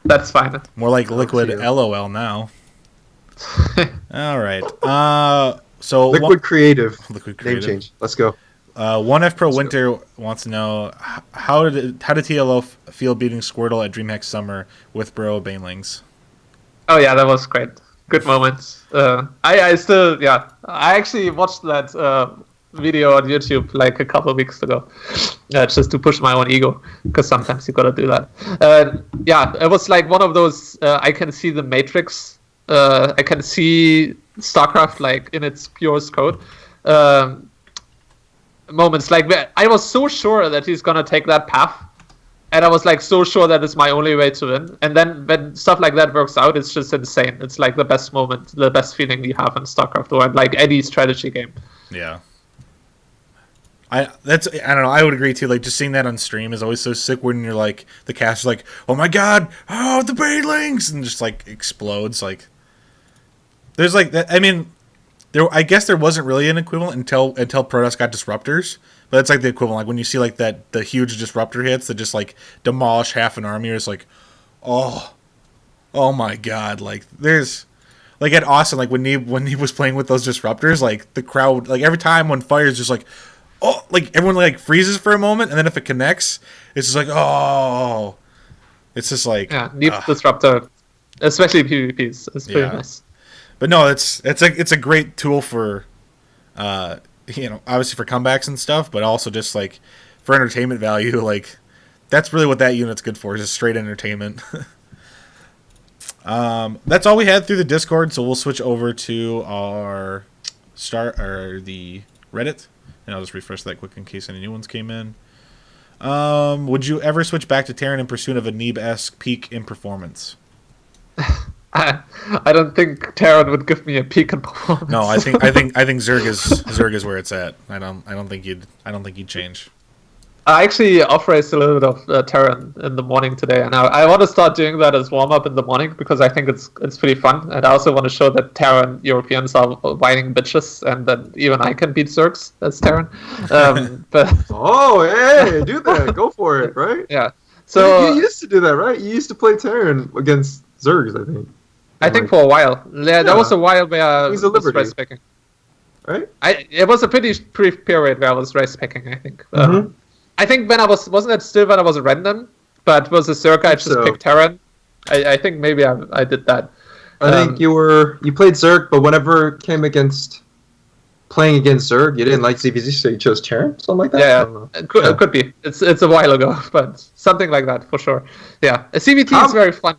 That's fine. More like Liquid LOL now. All right. So Liquid Creative. Liquid Creative. Name change. Let's go. 1F Pro Winter wants to know how did TLO feel beating Squirtle at DreamHack Summer with Bro Banelings? Oh yeah, that was great. Good moments. I actually watched that video on YouTube like a couple of weeks ago, just to push my own ego, because sometimes you gotta do that. It was like one of those. I can see the Matrix. I can see StarCraft like in its purest code. Moments like I was so sure that he's gonna take that path, and I was like so sure that it's my only way to win. And then when stuff like that works out, it's just insane. It's like the best moment, the best feeling you have in StarCraft or in like any strategy game. Yeah. I don't know. I would agree too. Like just seeing that on stream is always so sick when you're like the cast is like, oh my god, oh the Banelings, and just like explodes. Like there's like that. I mean. I guess there wasn't really an equivalent until Protoss got disruptors, but it's like the equivalent. Like when you see like the huge disruptor hits that just like demolish half an army, it's like, oh my god! Like there's like at Austin, like when he was playing with those disruptors, like the crowd, like every time when fire's just like, oh, like everyone like freezes for a moment, and then if it connects, it's just like oh, it's just like disruptor, especially PvPs. It's pretty nice. But no, it's a great tool for, obviously for comebacks and stuff, but also just like for entertainment value. Like that's really what that unit's good for, is just straight entertainment. That's all we had through the Discord, so we'll switch over to our the Reddit, and I'll just refresh that quick in case any new ones came in. Would you ever switch back to Terran in pursuit of a Neeb-esque peak in performance? I don't think Terran would give me a peak in performance. No, I think Zerg is where it's at. I don't think you'd change. I actually off-raced a little bit of Terran in the morning today, and I want to start doing that as warm-up in the morning because I think it's pretty fun, and I also want to show that Terran Europeans are whining bitches, and that even I can beat Zergs as Terran. But hey, do that, go for it, right? Yeah. So you used to do that, right? You used to play Terran against Zergs, I think. I think for a while. Yeah, there was a while where I was race picking. Right? It was a pretty brief period where I was race picking, I think. Mm-hmm. I think when wasn't it still when I was random, but was a Zerg, I just picked Terran. I think maybe I did that. I think you played Zerg, but whenever it came playing against Zerg, you didn't like ZVZ, so you chose Terran, something like that. Yeah, it could be. It's a while ago, but something like that for sure. Yeah, a CVT is very fun.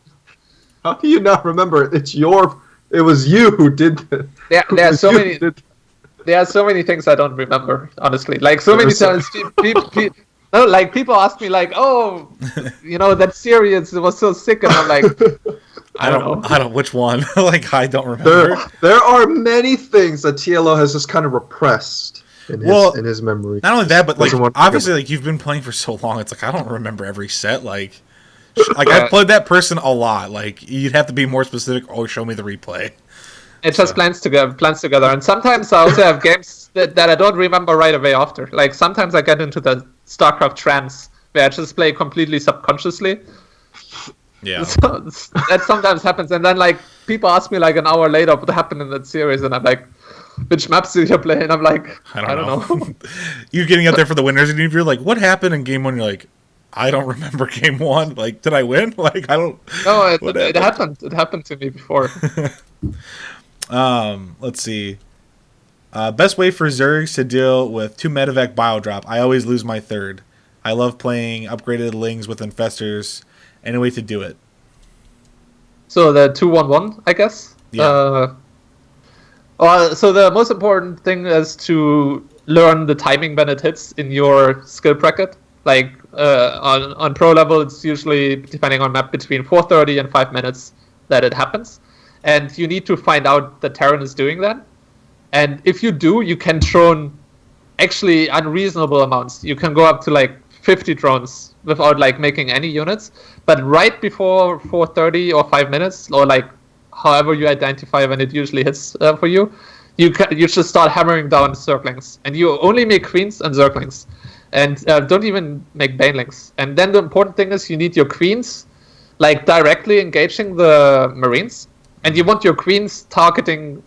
How do you not remember it? It was you who did it. There are so many things I don't remember, honestly. Like so many times, people ask me like, "Oh, that series was so sick," and I'm like, I don't know. Which one? Like I don't remember. There are many things that TLO has just kind of repressed in his memory. Not only that, but like obviously, like you've been playing for so long, it's like I don't remember every set. Like I've played that person a lot. Like you'd have to be more specific. Or show me the replay. It just plans together, and sometimes I also have games that I don't remember right away after. Like sometimes I get into the StarCraft trance where I just play completely subconsciously. Yeah, so that sometimes happens, and then like people ask me like an hour later what happened in that series, and I'm like, which maps do you play? And I'm like, I don't know. You're getting out there for the winners, and you're like, what happened in game one? You're like, I don't remember game one. Like, did I win? Like, I don't. No, it happened. It happened to me before. Let's see. Best way for Zergs to deal with 2 medevac bio drop. I always lose my third. I love playing upgraded lings with infestors. Any way to do it? So the 2-1-1, I guess. Yeah. So the most important thing is to learn the timing when it hits in your skill bracket. Like on pro level, it's usually, depending on map, between 4:30 and 5 minutes that it happens. And you need to find out that Terran is doing that. And if you do, you can drone actually unreasonable amounts. You can go up to like 50 drones without like making any units. But right before 4:30 or 5 minutes, or like however you identify when it usually hits for you, you should start hammering down zerglings. And you only make queens and zerglings. And don't even make banelings. And then the important thing is you need your queens like directly engaging the marines. And you want your queens targeting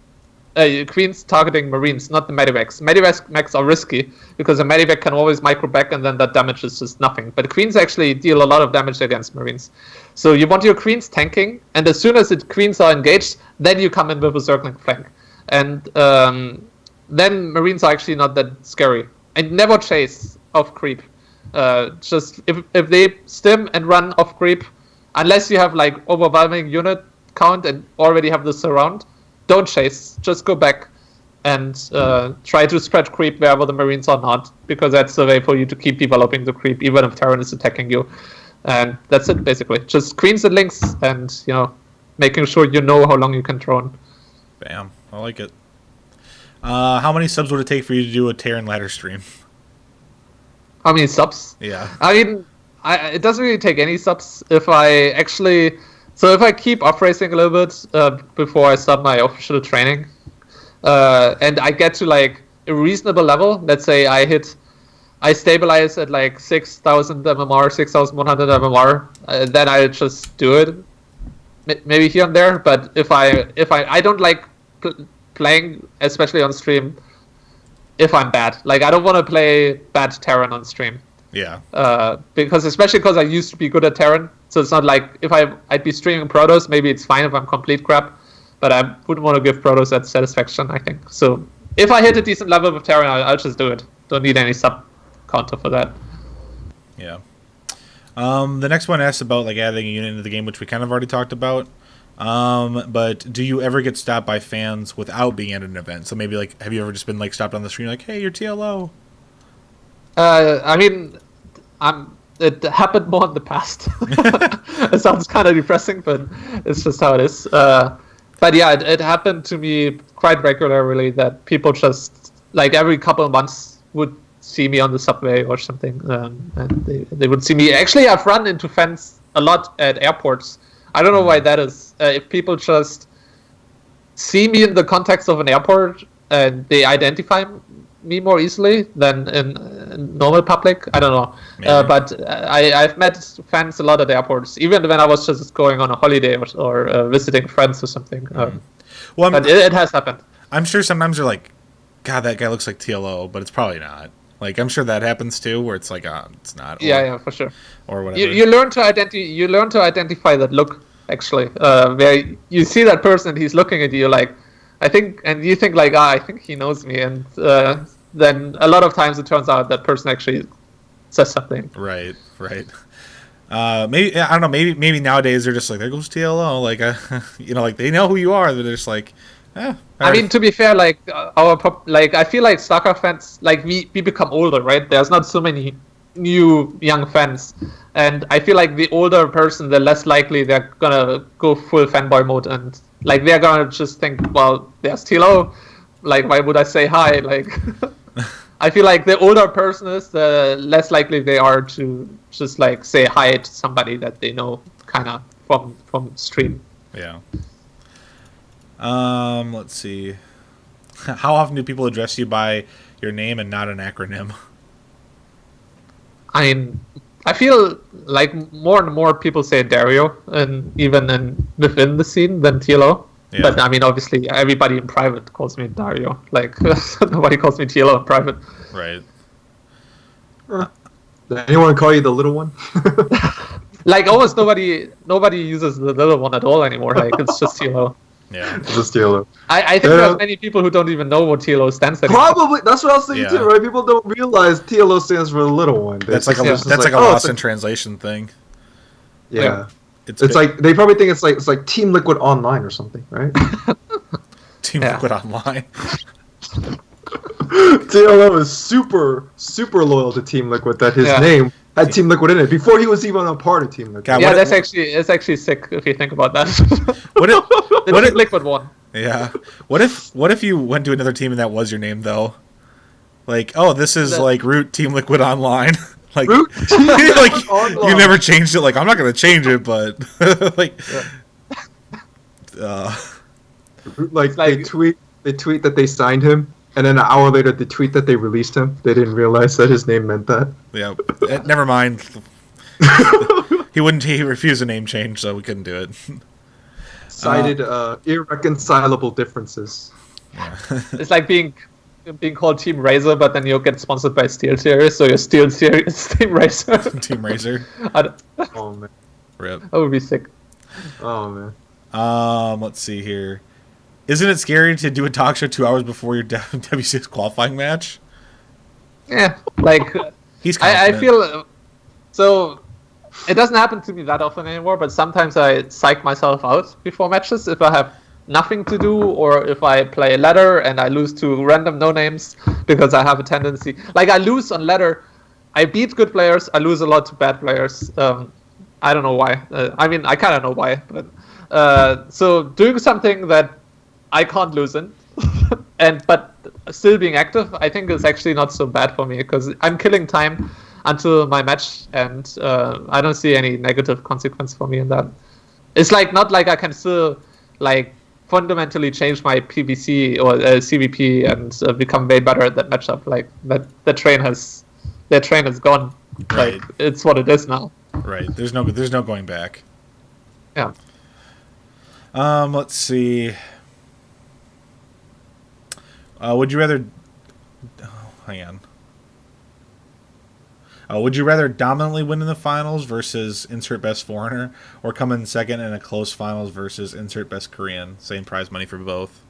marines, not the medivacs. Medivacs are risky because a medivac can always micro back and then that damage is just nothing. But queens actually deal a lot of damage against marines. So you want your queens tanking, and as soon as the queens are engaged, then you come in with a circling flank. And then marines are actually not that scary. And never chase off creep. Just if they stim and run off creep, unless you have like overwhelming unit count and already have the surround, don't chase. Just go back and try to spread creep wherever the marines are not, because that's the way for you to keep developing the creep, even if Terran is attacking you. And that's it, basically. Just queens and links, and making sure you know how long you can drone. Bam, I like it. How many subs would it take for you to do a Terran ladder stream? How many subs? Yeah. I mean, it doesn't really take any subs if I actually. So if I keep up racing a little bit before I start my official training, and I get to like a reasonable level, let's say I stabilize at like 6,000 MMR, 6,100 MMR, then I just do it, maybe here and there. But if I don't like playing, especially on stream, if I'm bad, like I don't want to play bad Terran on stream. Yeah. Because I used to be good at Terran, so it's not like if I'd be streaming Protoss, maybe it's fine if I'm complete crap, but I wouldn't want to give Protoss that satisfaction, I think. So if I hit a decent level with Terran, I'll just do it. Don't need any sub counter for that. Yeah. The next one asks about like adding a unit into the game, which we kind of already talked about. But do you ever get stopped by fans without being at an event? So maybe like, have you ever just been like stopped on the stream like, hey, you're TLO? I mean, it happened more in the past. It sounds kind of depressing, but it's just how it is. But yeah, it happened to me quite regularly that people just, like every couple of months, would see me on the subway or something, and they would see me. Actually, I've run into fans a lot at airports. I don't know why that is. If people just see me in the context of an airport and they identify me more easily than in normal public, I don't know. But I've met fans a lot at airports, even when I was just going on a holiday or visiting friends or something. Well, but it has happened. I'm sure sometimes they're like, God, that guy looks like TLO, but it's probably not. Like, I'm sure that happens too, where it's like, it's not. Or, yeah, for sure. Or whatever. You learn to identify that look, actually, where you see that person, he's looking at you like, and you think like, I think he knows me, and then a lot of times it turns out that person actually says something. Right. Maybe, I don't know, maybe nowadays they're just like, there goes TLO, like, like they know who you are, they're just like, I mean, to be fair, like I feel like StarCraft fans, like we become older, right? There's not so many new young fans, and I feel like the older person, the less likely they're gonna go full fanboy mode, and like they're gonna just think, well, there's TLO, like why would I say hi? Like, I feel like the older person is, the less likely they are to just like say hi to somebody that they know kind of from stream. Yeah. Let's see. How often do people address you by your name and not an acronym? I feel like more and more people say Dario, and even within the scene than TLO. Yeah. But I mean, obviously, everybody in private calls me Dario. Like, nobody calls me TLO in private. Right. Did anyone call you the little one? Like, almost nobody uses the little one at all anymore. Like, it's just TLO. Yeah. Just TLO. I think there's many people who don't even know what TLO stands for. Probably, that's what I was thinking Yeah. too, right? People don't realize TLO stands for the little one. That's like a It's just that's like a oh, lost it's in translation thing. yeah. It's Like they probably think it's like Team Liquid Online or something, right? Team Yeah. Liquid Online. TLO is super loyal to Team Liquid. That his name had Team Liquid in it before he was even a part of Team Liquid. God, Yeah, what that's if- it's actually sick if you think about that. What if The what Team if, Liquid one. yeah. What if you went to another team and that was your name though? Like, oh, this is That- like Root Team Liquid Online. Like, Root Team like Liquid Online. you never changed it. Like, I'm not gonna change it, but like, Like, like- they tweet that they signed him, and then an hour later they tweet that they released him. They didn't realize that his name meant that. yeah. Never mind. He refused a name change, so we couldn't do it. Cited irreconcilable differences. Yeah. It's like being called Team Razor, but then you'll get sponsored by SteelSeries, so your SteelSeries is Team Razor. Team Razor. Oh man. Rip. That would be sick. Oh man. Let's see here. Isn't it scary to do a talk show 2 hours before your W6 qualifying match? Yeah, like He's I confident. feel so. It doesn't happen to me that often anymore, but sometimes I psych myself out before matches if I have nothing to do or if I play a ladder and I lose to random no names because I have a tendency. Like I lose on ladder, I beat good players, I lose a lot to bad players. I don't know why. I mean, I kind of know why, but so doing something that I can't lose in, but still being active, I think is actually not so bad for me because I'm killing time until my match, and I don't see any negative consequence for me in that. It's like not like I can still like fundamentally change my PVC or CVP and become way better at that matchup. Like that train has gone. Right. Like it's what it is now. Right. There's no going back. Yeah. Let's see. Would you rather? Oh, hang on. Would you rather dominantly win in the finals versus insert best foreigner, or come in second in a close finals versus insert best Korean? Same prize money for both.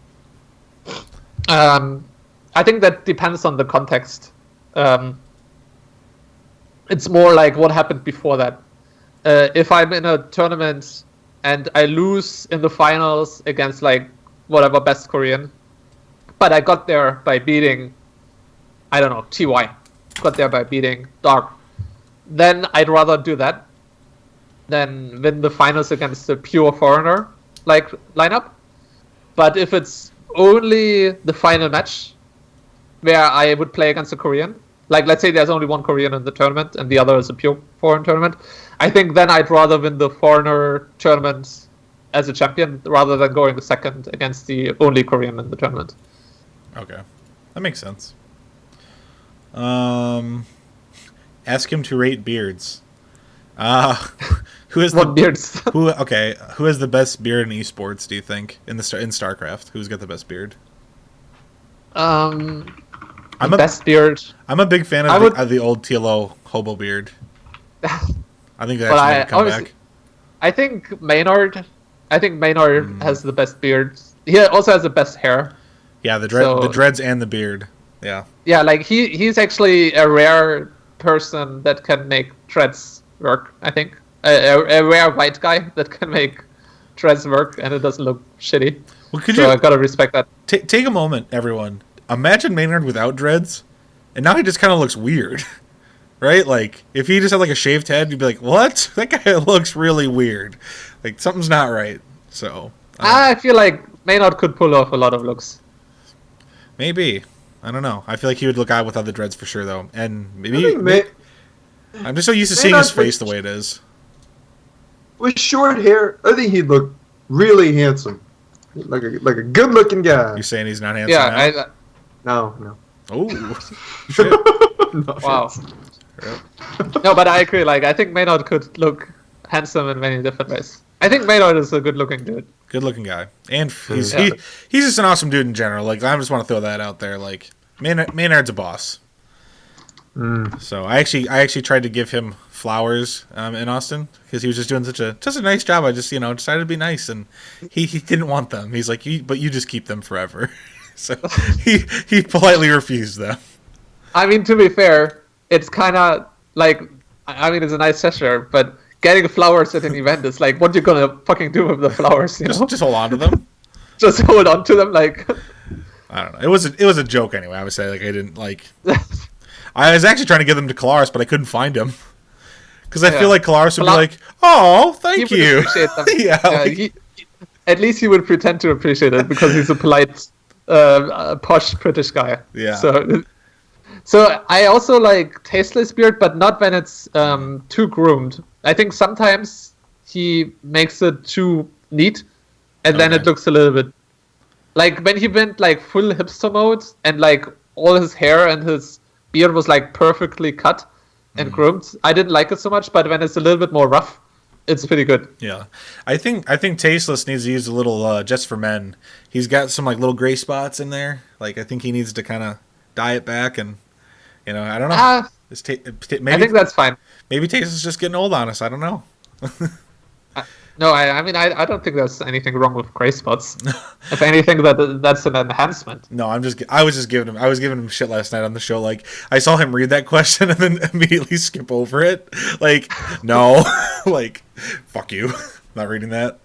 I think that depends on the context. It's more like what happened before that. If I'm in a tournament and I lose in the finals against like whatever best Korean, but I got there by beating, I don't know, TY. Got there by beating Dark. Then I'd rather do that than win the finals against a pure foreigner like lineup. But if it's only the final match where I would play against a Korean, like let's say there's only one Korean in the tournament and the other is a pure foreign tournament, I think then I'd rather win the foreigner tournament as a champion rather than going second against the only Korean in the tournament. Okay, that makes sense. Ask him to rate beards. Who is What beards? who? Okay, who has the best beard in esports? Do you think in StarCraft? Who's got the best beard? The I'm a best beard. I'm a big fan of the old TLO hobo beard. I think that Well, actually made a comeback. I think Maynard. Has the best beard. He also has the best hair. Yeah, the so- dreads and the beard. Yeah, Yeah, like he's actually a rare person that can make dreads work. I think a rare white guy that can make dreads work and it doesn't look shitty. well, could So I you gotta respect that. take a moment, everyone? Imagine Maynard without dreads, and now he just kind of looks weird, right? Like if he just had like a shaved head, you'd be like, "What? That guy looks really weird. Like something's not right." So I feel like Maynard could pull off a lot of looks. maybe. I don't know. I feel like he would look out without the dreads for sure, though. And I maybe think I'm just so used to seeing his face the way it is. with short hair, I think he'd look really handsome, like a good-looking guy. You're saying he's not handsome Yeah, now? No. Oh, shit. No. wow. Yep. No, but I agree. Like I think Maynard could look handsome in many different ways. I think Maynard is a good-looking dude. Good looking guy, and he's Yeah. he's just an awesome dude in general. Like I just want to throw that out there. Like Maynard's a boss. So I actually tried to give him flowers in Austin because he was just doing such a nice job. I just decided to be nice, and he didn't want them. He's like, but you just keep them forever. So he politely refused them. I mean, to be fair, it's kind of like, I mean, it's a nice gesture, but getting flowers at an event is like, what you gonna fucking do with the flowers? You know? Just hold on to them. Just hold on to them, like. I don't know. It was a joke anyway. I would say like I didn't like. I was actually trying to give them to Kalaris, but I couldn't find him. Because I feel like Kalaris would be like, "Oh, thank you." Appreciate them. Yeah. Like, at least he would pretend to appreciate it because he's a polite, posh British guy. Yeah. So I also like tasteless beard, but not when it's too groomed. I think sometimes he makes it too neat, and then it looks a little bit like when he went like full hipster mode and like all his hair and his beard was like perfectly cut and groomed. I didn't like it so much, but when it's a little bit more rough, it's pretty good. Yeah, I think Tasteless needs to use a little just for men. He's got some like little gray spots in there. Like I think he needs to kind of dye it back, and I don't know. Maybe, I think that's fine. Maybe Tasteless is just getting old on us. I don't know. No, I mean I don't think there's anything wrong with gray spots. If anything, that's an enhancement. No, I was giving him shit last night on the show. Like I saw him read that question and then immediately skip over it. Like no, like fuck you, not reading that.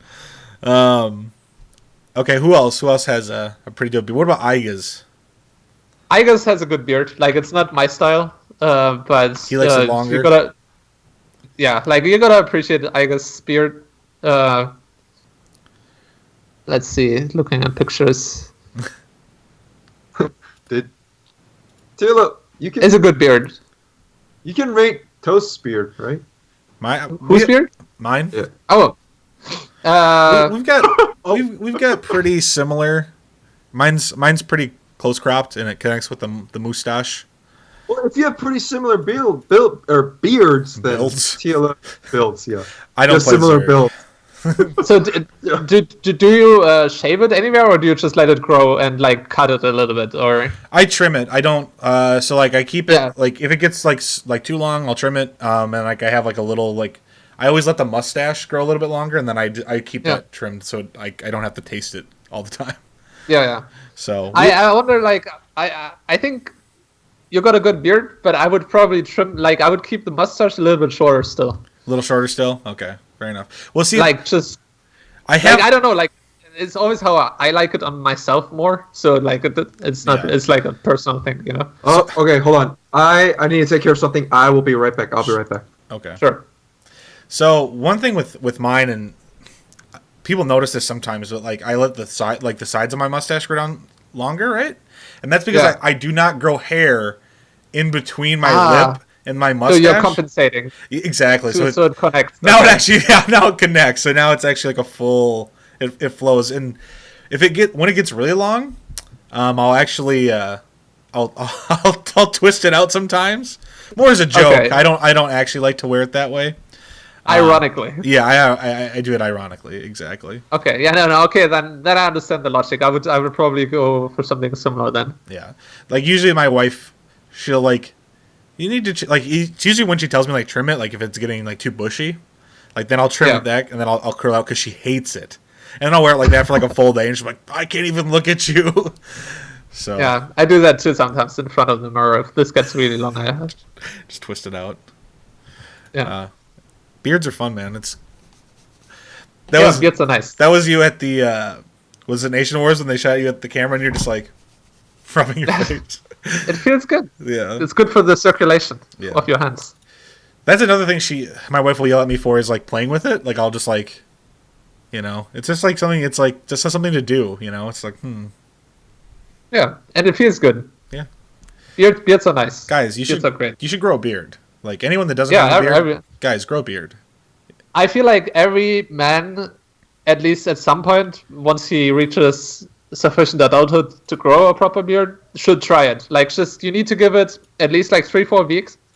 Okay, who else? Who else has a pretty dope beard? What about Igas? Igas has a good beard. Like it's not my style, but He likes it longer. You gotta appreciate Igas' beard. Let's see. Looking at pictures, TLO, you can. it's a good beard. You can rate Toast's beard, right? Whose beard? Mine. Yeah. Oh, We've got we've got pretty similar. Mine's pretty close cropped and it connects with the mustache. Well, if you have pretty similar beards, then Builds. TLO builds. Yeah. I don't Just play similar Zerg. build. so do you shave it anywhere, or do you just let it grow and like cut it a little bit, or? I trim it. I don't. So like I keep it. Yeah. Like if it gets like too long, I'll trim it. And like I have like a little like. I always let the mustache grow a little bit longer, and then I keep that trimmed so I don't have to taste it all the time. Yeah. So I wonder, like, I think you got a good beard, but I would probably trim, like, I would keep the mustache a little bit shorter still. a little shorter still. Okay, fair enough. Well, see, Like, just, I have. like, I don't know, like, it's always how I like it on myself more. So, like, it's not, it's like a personal thing, you know? Oh, okay, hold on. I need to take care of something. I will be right back. I'll be right back. Okay. Sure. So one thing with mine, and people notice this sometimes, but like I let the sides of my mustache grow down longer, right? And that's because I do not grow hair in between my lip and my mustache. So you're compensating. Exactly. So it connects. now it actually now it connects. So now it's actually like a full. It flows, and when it gets really long, I'll actually I'll twist it out sometimes. More as a joke. Okay. I don't actually like to wear it that way. Ironically. Yeah, I do it ironically. Exactly. Okay. Yeah. No. Okay. Then I understand the logic. I would probably go for something similar then. Yeah. Like usually my wife, she'll like, you need to it's usually when she tells me like trim it, like if it's getting like too bushy, like then I'll trim it back and then I'll curl out because she hates it, and then I'll wear it like that for like a full day, and she's like, I can't even look at you. So yeah, I do that too sometimes in front of the mirror. If this gets really long, I just twist it out. Yeah. Beards are fun, man. Beards are nice. That was you at the was it Nation Wars when they shot you at the camera and you're just like rubbing your face. It feels good. Yeah. It's good for the circulation of your hands. That's another thing my wife will yell at me for is like playing with it. Like I'll just like, it's just like something. It's like just something to do. It's like Yeah, and it feels good. Yeah. Beards are nice. Guys, Beards are great. You should grow a beard. Like anyone that doesn't have a beard, guys, grow a beard. I feel like every man, at least at some point, once he reaches sufficient adulthood to grow a proper beard, should try it. Like, just you need to give it at least like 3-4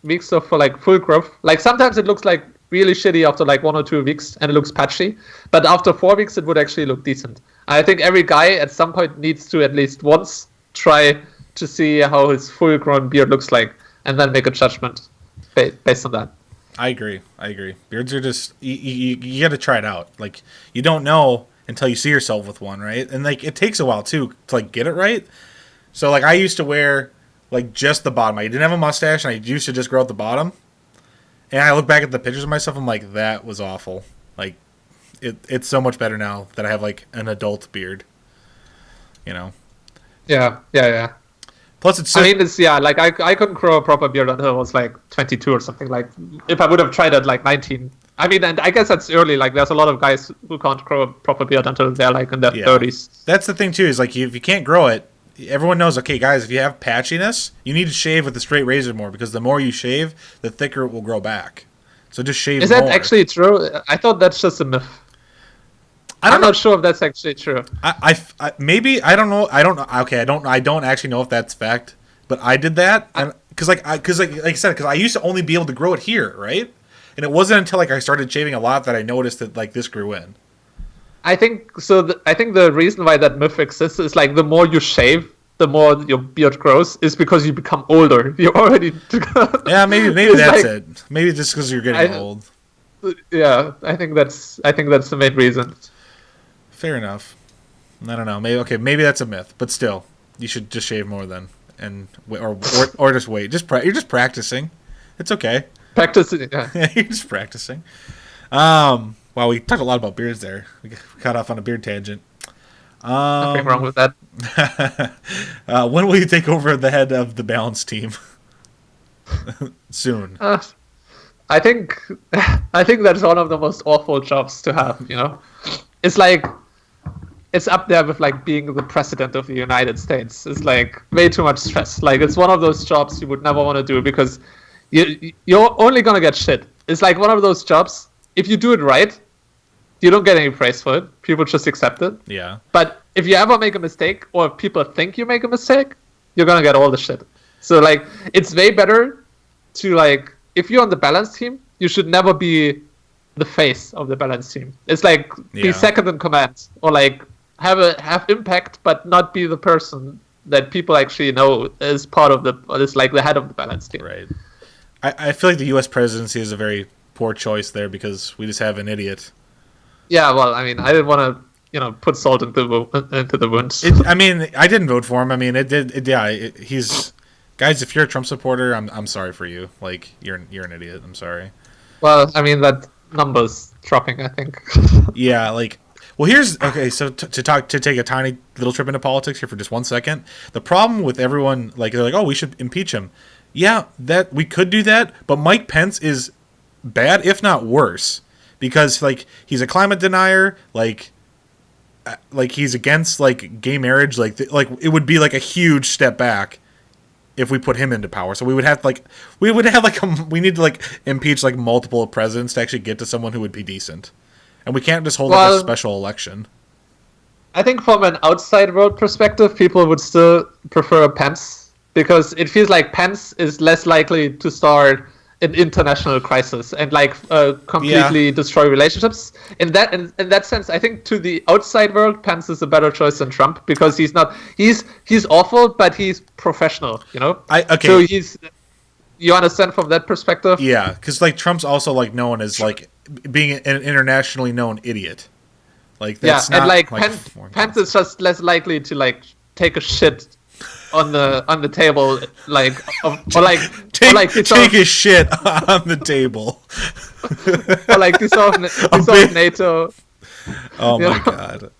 weeks of for like full growth. Like sometimes it looks like really shitty after like 1 or 2 weeks and it looks patchy, but after 4 weeks it would actually look decent. I think every guy at some point needs to at least once try to see how his full-grown beard looks like, and then make a judgment based on that. I agree. Beards are just you got to try it out. Like you don't know until you see yourself with one, right? And like it takes a while too to like get it right. So like I used to wear like just the bottom. I didn't have a mustache, and I used to just grow out the bottom. And I look back at the pictures of myself, I'm like, that was awful. Like it's so much better now that I have like an adult beard. You know. Yeah. Plus, it's. I mean, it's like I couldn't grow a proper beard until I was like 22 or something. Like, if I would have tried at like 19. I mean, and I guess that's early. Like, there's a lot of guys who can't grow a proper beard until they're like in their 30s. That's the thing too. Is like if you can't grow it, everyone knows. Okay, guys, if you have patchiness, you need to shave with a straight razor more, because the more you shave, the thicker it will grow back. So just shave. Is that actually true? I thought that's just a myth. I'm not sure if that's actually true. I maybe I don't know. Okay, I don't actually know if that's fact. But I did that, and because like I said, because I used to only be able to grow it here, right? And it wasn't until like I started shaving a lot that I noticed that like this grew in. I think so. I think the reason why that myth exists is like the more you shave, the more your beard grows, is because you become older. You already. Yeah, maybe that's like, it. Maybe just because you're getting old. Yeah, I think that's the main reason. Fair enough. I don't know. Maybe that's a myth, but still, you should just shave more then, and or just wait. You're just practicing. It's okay. Practicing. Yeah. You're just practicing. Wow, we talked a lot about beards there. We got off on a beard tangent. Nothing wrong with that. When will you take over the head of the balance team? Soon. I think that's one of the most awful jobs to have. You know, it's like. It's up there with like being the president of the United States. It's like way too much stress. Like it's one of those jobs you would never want to do, because you're only gonna get shit. It's like one of those jobs. If you do it right, you don't get any praise for it. People just accept it. Yeah. But if you ever make a mistake, or if people think you make a mistake, you're gonna get all the shit. So like it's way better to like, if you're on the balance team, you should never be the face of the balance team. It's like be second in command, or like have impact, but not be the person that people actually know is part of is like the head of the balance team. Right. I feel like the U.S. presidency is a very poor choice there, because we just have an idiot. Yeah, well, I mean, I didn't want to, put salt into the wounds. I mean, I didn't vote for him. I mean, he's guys. If you're a Trump supporter, I'm sorry for you. Like you're an idiot. I'm sorry. Well, I mean that number's dropping, I think. Yeah, like. Well, here's okay. So to take a tiny little trip into politics here for just 1 second. The problem with everyone, like they're like, oh, we should impeach him. Yeah, that we could do that, but Mike Pence is bad, if not worse, because like he's a climate denier, like he's against like gay marriage, like it would be like a huge step back if we put him into power. So we need to like impeach like multiple presidents to actually get to someone who would be decent. And we can't just hold up a special election. I think from an outside world perspective, people would still prefer Pence, because it feels like Pence is less likely to start an international crisis and like completely destroy relationships. In that sense, I think to the outside world, Pence is a better choice than Trump, because he's awful, but he's professional. You know. So you understand from that perspective? Yeah, because like Trump's also like known as like being an internationally known idiot. Like that's not, and like Pence is just less likely to like take a shit on the table, like take a shit on the table, or like dissolve NATO. Oh my god!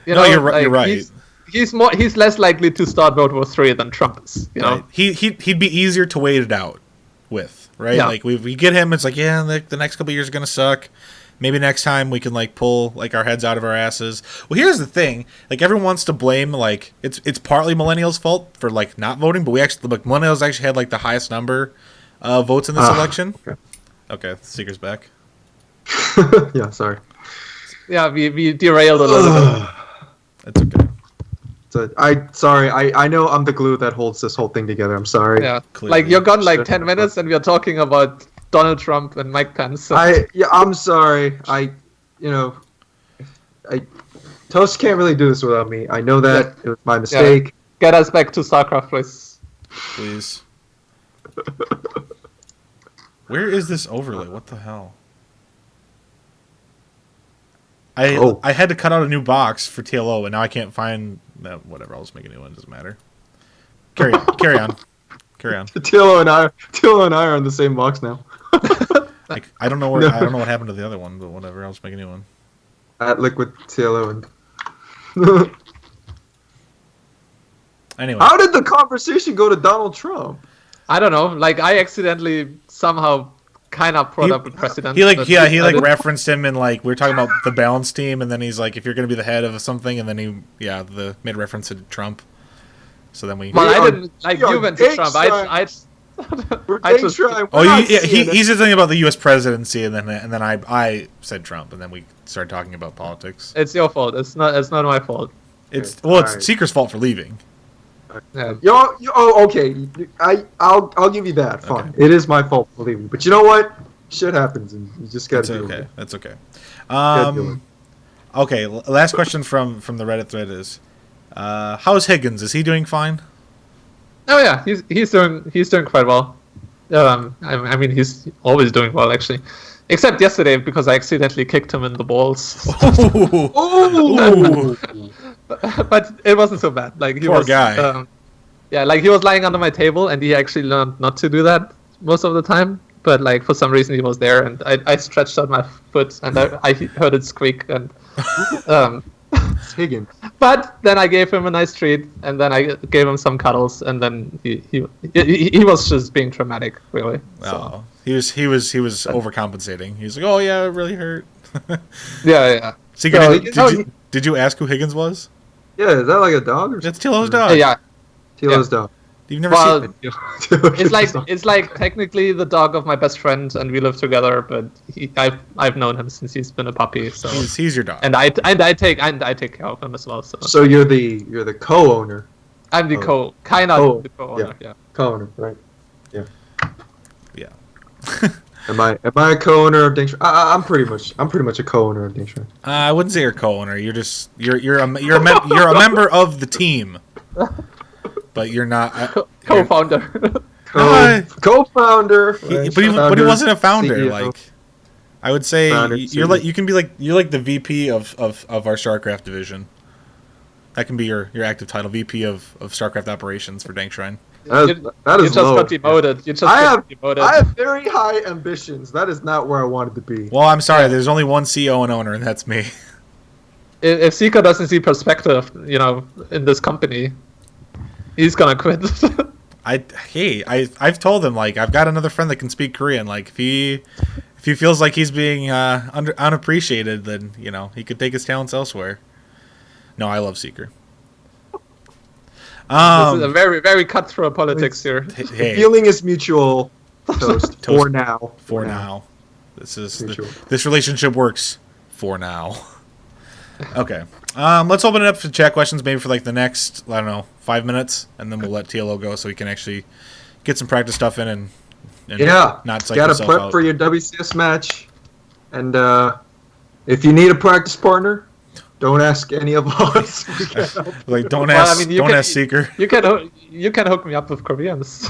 You're right. He's less likely to start World War III than Trump is. You know, he'd be easier to wait it out with, right? Yeah. Like we get him, it's like the next couple of years are gonna suck. Maybe next time we can like pull like our heads out of our asses. Well, here's the thing: like everyone wants to blame like it's partly millennials' fault for like not voting, but millennials actually had like the highest number of votes in this election. Okay, Seeker's back. Yeah, sorry. Yeah, we derailed a little bit. It's okay. I know I'm the glue that holds this whole thing together. I'm sorry. Yeah, like you're gone like 10 minutes, and we're talking about Donald Trump and Mike Pence. I'm sorry. Toast can't really do this without me. I know that. It was my mistake. Yeah. Get us back to StarCraft, please. Please. Where is this overlay? What the hell? I had to cut out a new box for TLO, and now I can't find that. Whatever, I'll just make a new one. Doesn't matter. Carry on. Carry on. TLO and I are in the same box now. I don't know where. I don't know what happened to the other one, but whatever. I'll just make a new one. At Liquid TLO and. Anyway, how did the conversation go to Donald Trump? I don't know. Like I accidentally somehow kind of brought up a precedent. He referenced him in like we were talking about the balance team, and then he's like, if you're going to be the head of something, and then the made reference to Trump. So then we. Well, I didn't like you went to Trump. I just. He said something about the U.S. presidency, and then I said Trump, and then we started talking about politics. It's your fault. It's not my fault. It's Seeker's fault for leaving. Yeah. Okay. I'll give you that. Fine. Okay. It is my fault for leaving, but you know what? Shit happens, and you just gotta do it. That's okay. Okay. Last question from the Reddit thread is, how's Higgins? Is he doing fine? Oh yeah, he's doing quite well. I mean he's always doing well actually, except yesterday because I accidentally kicked him in the balls. Oh. But it wasn't so bad. Like he Poor was, guy. Like he was lying under my table, and he actually learned not to do that most of the time. But like for some reason he was there, and I stretched out my foot, and I heard it squeak, and it's Higgins. But then I gave him a nice treat, and then I gave him some cuddles, and then he was just being dramatic, really. Oh, he was overcompensating. He was like, "Oh yeah, it really hurt." Yeah. Secret, did you ask who Higgins was? Yeah, is that like a dog or something? That's TLO's dog. Yeah. TLO's dog. You've never seen it? It's like technically the dog of my best friend, and we live together. But I've known him since he's been a puppy. So he's your dog. And I take care of him as well. So you're the co-owner. I'm the co-owner. Yeah. Co-owner, right? Yeah. Yeah. Am I a co-owner of Dink? I'm pretty much a co-owner of Dink. I wouldn't say you're a co-owner. You're a member of the team, but you're not co-founder. Co-founder. But he wasn't a founder. CEO. Like I would say, you're like the VP of our StarCraft division. That can be your active title, VP of StarCraft operations for Dank Shrine. That is you just low. got demoted. I have very high ambitions. That is not where I wanted to be. Well, I'm sorry. There's only one CEO and owner, and that's me. If Seeker doesn't see perspective, in this company, he's gonna quit. I've told him, like, I've got another friend that can speak Korean. Like, if he feels like he's being unappreciated, then he could take his talents elsewhere. No, I love Seeker. This is a very, very cutthroat politics here. The feeling is mutual. Toast. For now. For now. This relationship works for now. Okay. Let's open it up for chat questions, maybe for like the next, 5 minutes, and then we'll let TLO go so he can actually get some practice stuff in and not psych gotta himself prep out. for your WCS match, and if you need a practice partner, don't ask any of us. Like, don't ask Seeker. You can hook me up with Koreans.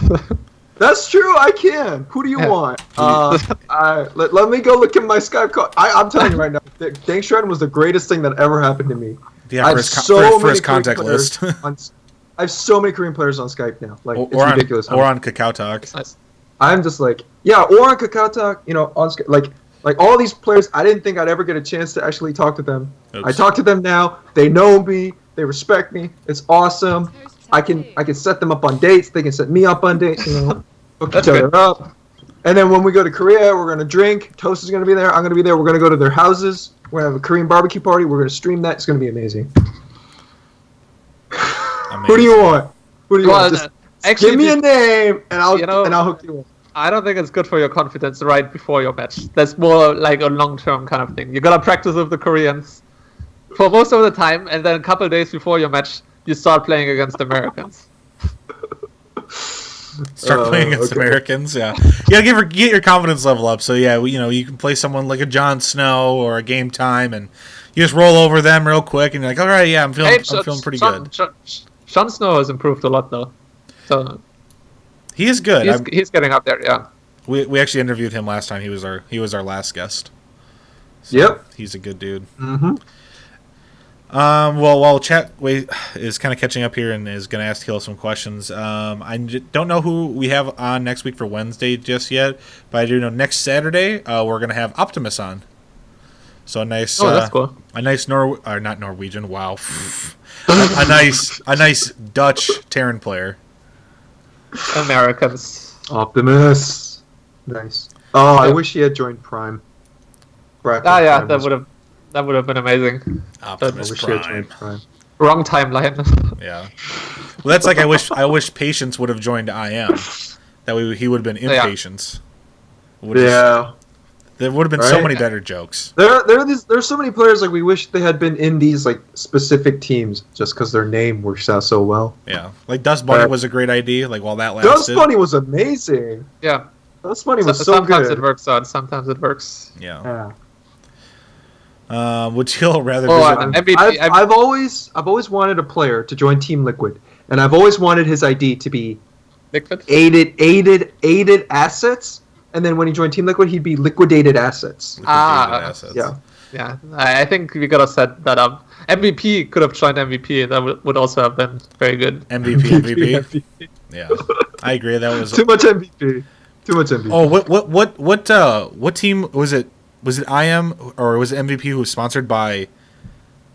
That's true. I can. Who do you want? Let me go look at my Skype call. I'm telling you right now, Dank Shrine was the greatest thing that ever happened to me. Yeah, for his contact list. I have so many Korean players on Skype now. Like, it's ridiculous. Or on Kakao Talk. Nice. I'm just like, or on Kakao Talk, on Skype. Like all these players, I didn't think I'd ever get a chance to actually talk to them. Oops. I talk to them now. They know me. They respect me. It's awesome. I can set them up on dates. They can set me up on dates. Hook each other up. And then when we go to Korea, we're gonna drink. Toast is gonna be there. I'm gonna be there. We're gonna go to their houses. We're gonna have a Korean barbecue party. We're gonna stream that. It's gonna be amazing. Who do you want? Just actually, give me a name, and I'll hook you up. I don't think it's good for your confidence right before your match. That's more like a long-term kind of thing. You gotta practice with the Koreans for most of the time, and then a couple days before your match, you start playing against Americans. Start playing against Americans. Yeah, you gotta get your confidence level up. So yeah, you can play someone like a Jon Snow or a Game Time, and you just roll over them real quick, and you're like, all right, yeah, I'm feeling pretty good. Jon Snow has improved a lot though, so he is good. He's getting up there. Yeah, we actually interviewed him last time. He was our last guest. So yep, he's a good dude. Mm-hmm. Well, while chat is kind of catching up here and is going to ask Hill some questions, I don't know who we have on next week for Wednesday just yet, but I do know next Saturday we're going to have Optimus on. So a nice, that's cool. A nice not Norwegian. Wow, a nice Dutch Terran player. Americans. Optimus, nice. Oh, I wish he had joined Prime. Yeah, that would have been amazing. Optimus Prime. Wrong timeline. Yeah. Well, that's like I wish Patience would have joined IM. That way he would have been Impatience. Yeah. There would have been so many better jokes. There's so many players like we wish they had been in these like specific teams just because their name works out so well. Yeah. Like Dust Bunny was a great idea. Like while that lasted. Dust Bunny was amazing. Yeah. Dust Bunny was so good. Sometimes it works out. Sometimes it works. Yeah. Would you rather visit? I've always wanted a player to join Team Liquid, and I've always wanted his ID to be Liquid aided assets, and then when he joined Team Liquid, he'd be liquidated assets. Assets. Yeah. I think we gotta set that up. MVP could have joined MVP. That would also have been very good. MVP. Yeah, I agree. That was too much MVP. Oh, what team was it? Was it IM or was it MVP who was sponsored by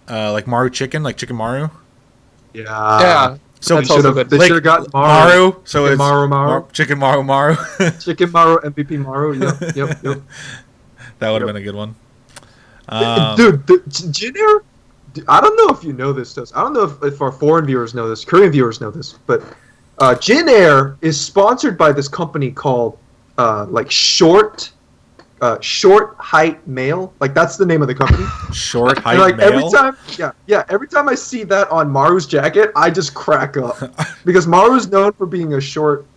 like Maru Chicken, like Chicken Maru? Yeah. So they should have gotten Maru. So it's Maru. Chicken Maru. Chicken Maru, MVP Maru. Yep. That would have been a good one. Dude, Jin-Air, I don't know if you know this, I don't know if our foreign viewers know this, Korean viewers know this, but Jin-Air is sponsored by this company called like Short Height Mail, like that's the name of the company. Short Height Mail. Every time I see that on Maru's jacket, I just crack up because Maru's known for being a short.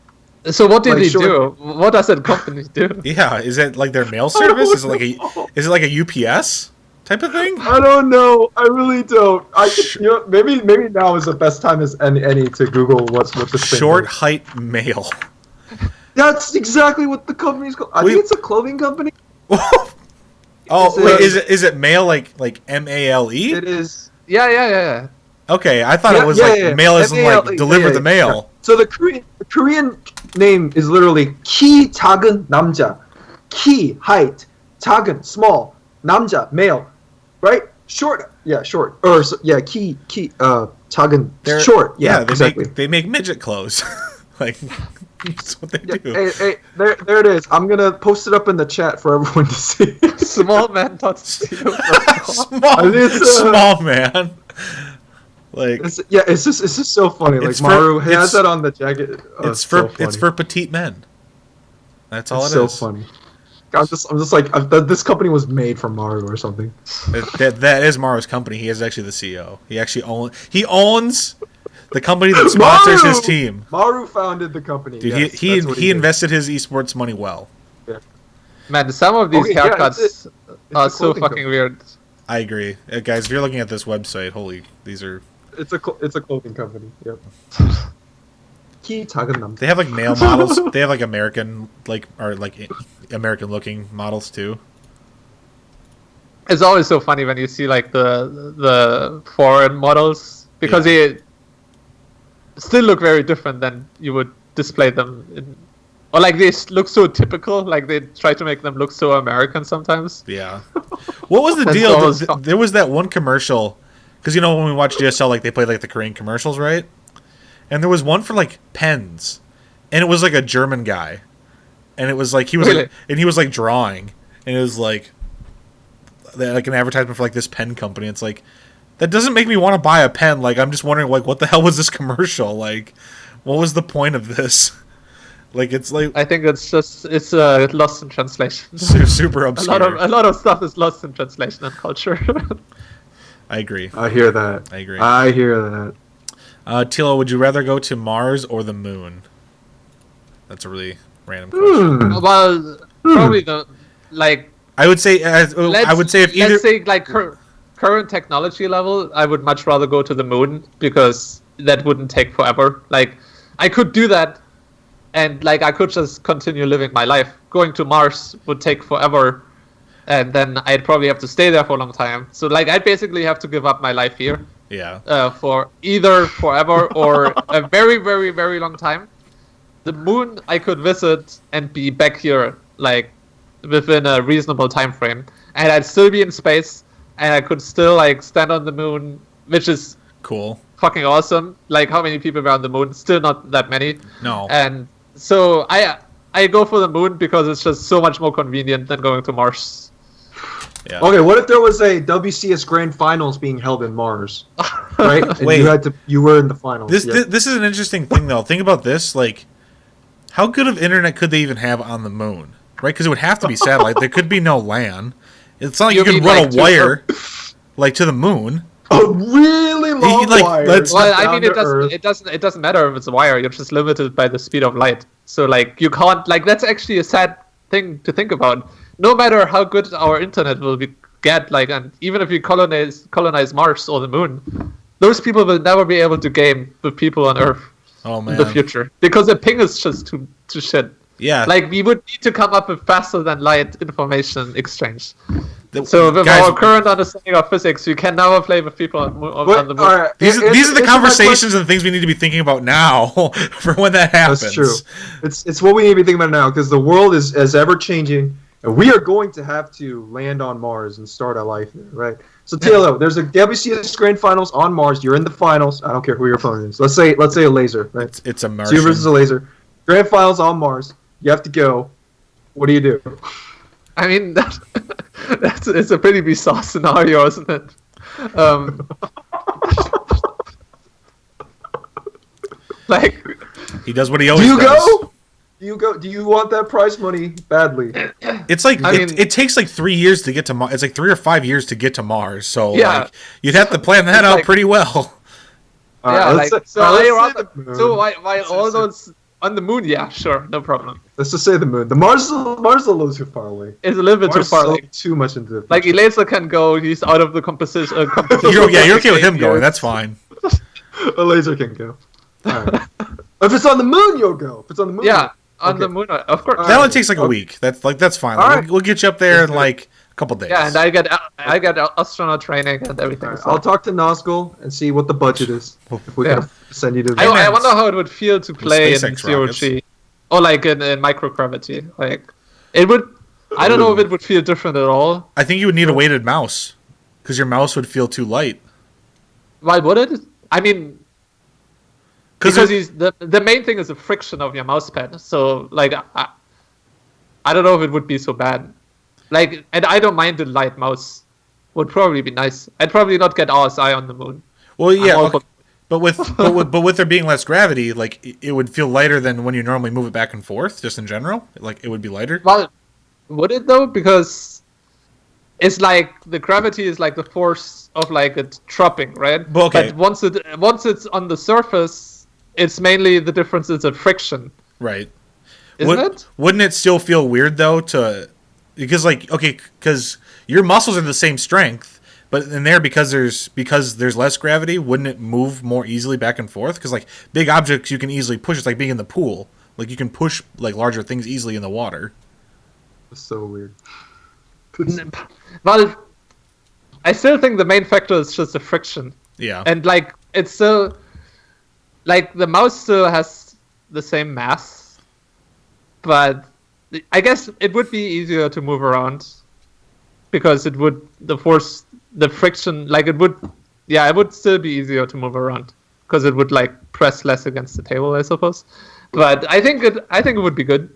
So what did he do? What does that company do? Yeah, is it like their mail service? Is it like a UPS type of thing? I don't know. I really don't. Maybe now is the best time as any to Google what's the Short Height Mail. That's exactly what the company's called. I think it's a clothing company. Is it mail like MALE? It is. Yeah. Okay, I thought it was mail as in like deliver the mail. Yeah. So the Korean name is literally 키 작은 남자, 키 height, 작은 small, 남자 male, right? Short, short, or 키 작은 short, exactly. They make midget clothes, like. That's what they do. Hey, there it is. I'm gonna post it up in the chat for everyone to see. Small man .co. Small man. Like it's just so funny. Like Maru has that on the jacket. It's for petite men. That's all it is. So funny. I'm just like this company was made for Maru or something. That is Maru's company. He is actually the CEO. He owns the company that sponsors his team. Maru founded the company. Dude, he invested his esports money well. Yeah. Man, some of these haircuts are so fucking weird. I agree, guys. If you're looking at this website, these are. It's a clothing company. Yep. They have like male models. They have like American American looking models too. It's always so funny when you see like the foreign models because they still look very different than you would display them in, or like they look so typical, like they try to make them look so American sometimes. Yeah. What was the deal? There was that one commercial, because when we watch GSL, like they play like the Korean commercials, right? And there was one for like pens, and it was like a German guy, and it was like he was like drawing, and it was like an advertisement for like this pen company. It's like, that doesn't make me want to buy a pen. Like, I'm just wondering, like, what the hell was this commercial? Like, what was the point of this? Like, it's like... I think it's lost in translation. Super obscure. A lot of stuff is lost in translation and culture. I agree. I hear that. I agree. I hear that. TLO, would you rather go to Mars or the moon? That's a really random question. Well, probably the like. I would say if either let's say like current technology level, I would much rather go to the moon because that wouldn't take forever. Like I could do that, and like I could just continue living my life. Going to Mars would take forever, and then I'd probably have to stay there for a long time. So like I'd basically have to give up my life here. Yeah. For either forever or a very, very, very long time. The moon I could visit and be back here like within a reasonable time frame, and I'd still be in space, and I could still like stand on the moon, which is Cool. fucking awesome. Like how many people were on the moon? Still not that many. No. And so I go for the moon because it's just so much more convenient than going to Mars. Yeah. Okay, what if there was a WCS Grand Finals being held in Mars, right? And Wait. you were in the finals. This yeah. this is an interesting thing though. Think about this. Like, how good of internet could they even have on the moon? Right? Because it would have to be satellite. There could be no LAN. It's not like you can mean, run like, a wire like to the moon. A really long like, wire. let's- Well, I mean, down to Earth. it doesn't matter if it's a wire. You're just limited by the speed of light. So like you can't like that's actually a sad thing to think about. No matter how good our internet will get, like, and even if you colonize Mars or the moon, those people will never be able to game with people on Earth Oh in man. the future because the ping is just too shit. Yeah. Like we would need to come up with faster than light information exchange. The- So with guys, our current understanding of physics, we can never play with people on the moon. Alright, these are the answer my conversations and the things we need to be thinking about now for when that happens. That's true. It's what we need to be thinking about now because the world is ever changing, and we are going to have to land on Mars and start our life there, right? So TLO, there's a WCS Grand Finals on Mars. You're in the finals. I don't care who your opponent is. Let's say a laser, right? It's a So Martian. you versus a laser. Grand Finals on Mars. You have to go. What do you do? I mean, it's a pretty bizarre scenario, isn't it? Like, He does what he Do always you does. go? Do you go? Do you want that prize money badly? It's like I mean- it takes like 3 years to get to Mars. It's like 3 or 5 years to get to Mars. So Yeah. like you'd have to plan that It's out like- pretty well. yeah, let's like say- so. alright, I let's say rather, the moon. so while Let's all say- those on the moon, yeah, sure, no problem. Let's just say the moon. The Mars is a little too far away. It's a little bit too Mars far. is Like, too much into the like future. Elasa can go. He's out of the competition. competition You're okay with him Yeah. going. That's fine. A laser can go. Alright. If it's on the moon, you'll go. If it's on the moon, Yeah, on Okay. the moon, of course. That only takes like a week. That's fine. Like, Alright. we'll get you up there in like a couple days. Yeah, and I get astronaut training and everything. Alright, so. I'll talk to Nazgul and see what the budget is. If we Yeah. can send you to the I wonder how it would feel to play in SpaceX zero rockets. G, or like in microgravity. Like, it would. I don't know if it would feel different at all. I think you would need a weighted mouse because your mouse would feel too light. Why would it? I mean, because the main thing is the friction of your mouse pad. So like, I don't know if it would be so bad. Like, and I don't mind the light mouse. Would probably be nice. I'd probably not get RSI on the moon. Well, yeah, I'm all okay. for- but with there being less gravity, like it would feel lighter than when you normally move it back and forth. Just in general, like it would be lighter. Well, would it though? Because it's like the gravity is like the force of like it dropping, right? Well, okay. But once it's on the surface, it's mainly the difference is the friction, Right. isn't it? Wouldn't it still feel weird though because your muscles are the same strength, but in there because there's less gravity, wouldn't it move more easily back and forth? Because like big objects you can easily push. It's like being in the pool. Like you can push like larger things easily in the water. That's so weird. Well, I still think the main factor is just the friction, Yeah. and like it's still like the mouse still has the same mass, but I guess it would be easier to move around because it would the friction like it would still be easier to move around because it would like press less against the table, I suppose. But I think it would be good.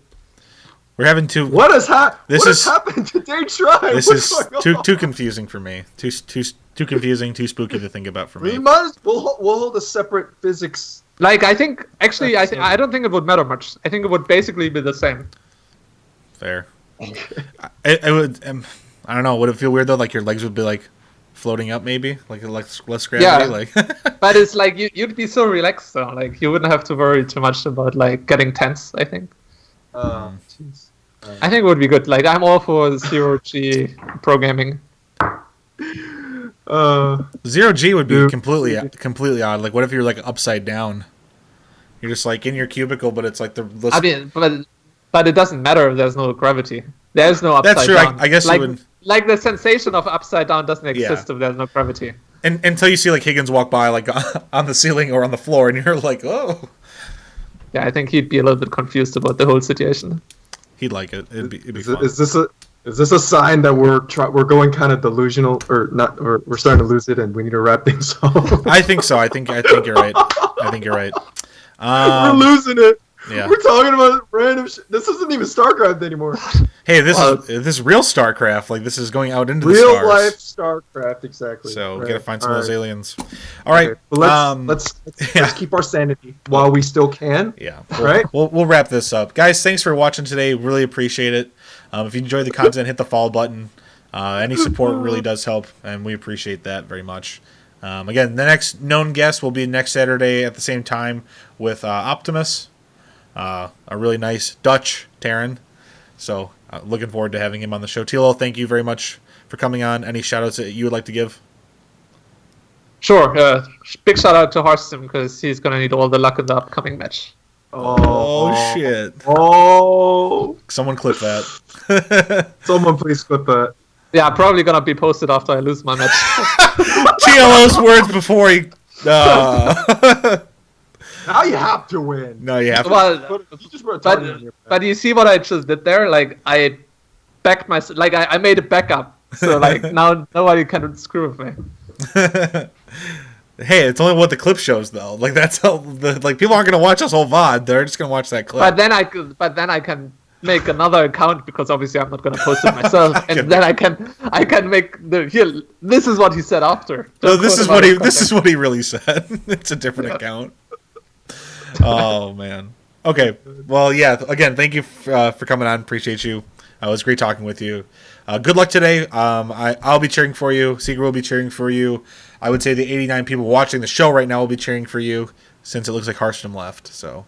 We're having two. What has This has is- happened to Day Tribe? This What's is going on? too confusing for me. Too confusing. Too spooky to think about for We me. we'll hold a separate physics. Like I think actually I don't think it would matter much. I think it would basically be the same. Fair. I would. I don't know. Would it feel weird though? Like your legs would be like floating up, maybe like less gravity. Yeah. Like. But it's like you'd be so relaxed though. Like you wouldn't have to worry too much about like getting tense, I think. Jeez. I think it would be good. Like, I'm all for zero-G programming. Zero G would be Dude. completely odd. Like, what if you're like upside down? You're just like in your cubicle, but it's like the. I mean, but it doesn't matter if there's no gravity. There's no upside That's true. down. I guess like, it would. Like the sensation of upside down doesn't exist if there's no gravity. And until you see like Higgins walk by like on the ceiling or on the floor, and you're like, oh. Yeah, I think he'd be a little bit confused about the whole situation. He'd like it. It'd be fun. Is this a sign that we're going kind of delusional or not, or we're starting to lose it and we need to wrap things up? I think so. I think you're right. I think you're right. We're losing it. Yeah. We're talking about random shit. This isn't even StarCraft anymore. Hey, this is real StarCraft. Like, this is going out into the Real stars. life StarCraft, exactly. So right. gotta find some All of those right. aliens. All right. Okay. Well, let's keep our sanity while we still can. Yeah. Right. We'll wrap this up, guys. Thanks for watching today. Really appreciate it. If you enjoyed the content, hit the follow button. Any support really does help, and we appreciate that very much. Again, the next known guest will be next Saturday at the same time with Optimus, a really nice Dutch Terran. So looking forward to having him on the show. TLO, thank you very much for coming on. Any shout-outs that you would like to give? Sure. Big shout out to Harstem because he's going to need all the luck in the upcoming match. Oh, shit. Oh. Someone clip that. Someone please clip that. Yeah, probably going to be posted after I lose my match. TLO's words before he... Now you have to win. No, you have to. Well, You just put a target on your back. but you see what I just did there? Like, I backed my... Like, I made a backup. So, like, now nobody can screw with me. Hey, it's only what the clip shows, though. Like, that's how... Like, people aren't going to watch this whole VOD. They're just going to watch that clip. But then I can make another account because obviously I'm not going to post it myself, and then I can make the here. This is what he said after. No, this is what he really said. It's a different account. Oh man. Okay. Well, yeah. Again, thank you for coming on. Appreciate you. It was great talking with you. Good luck today. I'll be cheering for you. Seeger will be cheering for you. I would say the 89 people watching the show right now will be cheering for you, since it looks like Harstem left. So.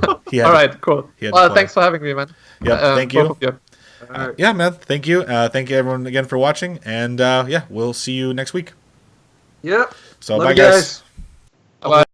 All right. Cool. Well, thanks for having me, man. Yeah. Thank you. Both of you. Yeah, man. Thank you. Thank you, everyone, again for watching. And yeah, we'll see you next week. Yep. So Love bye, you guys. Bye.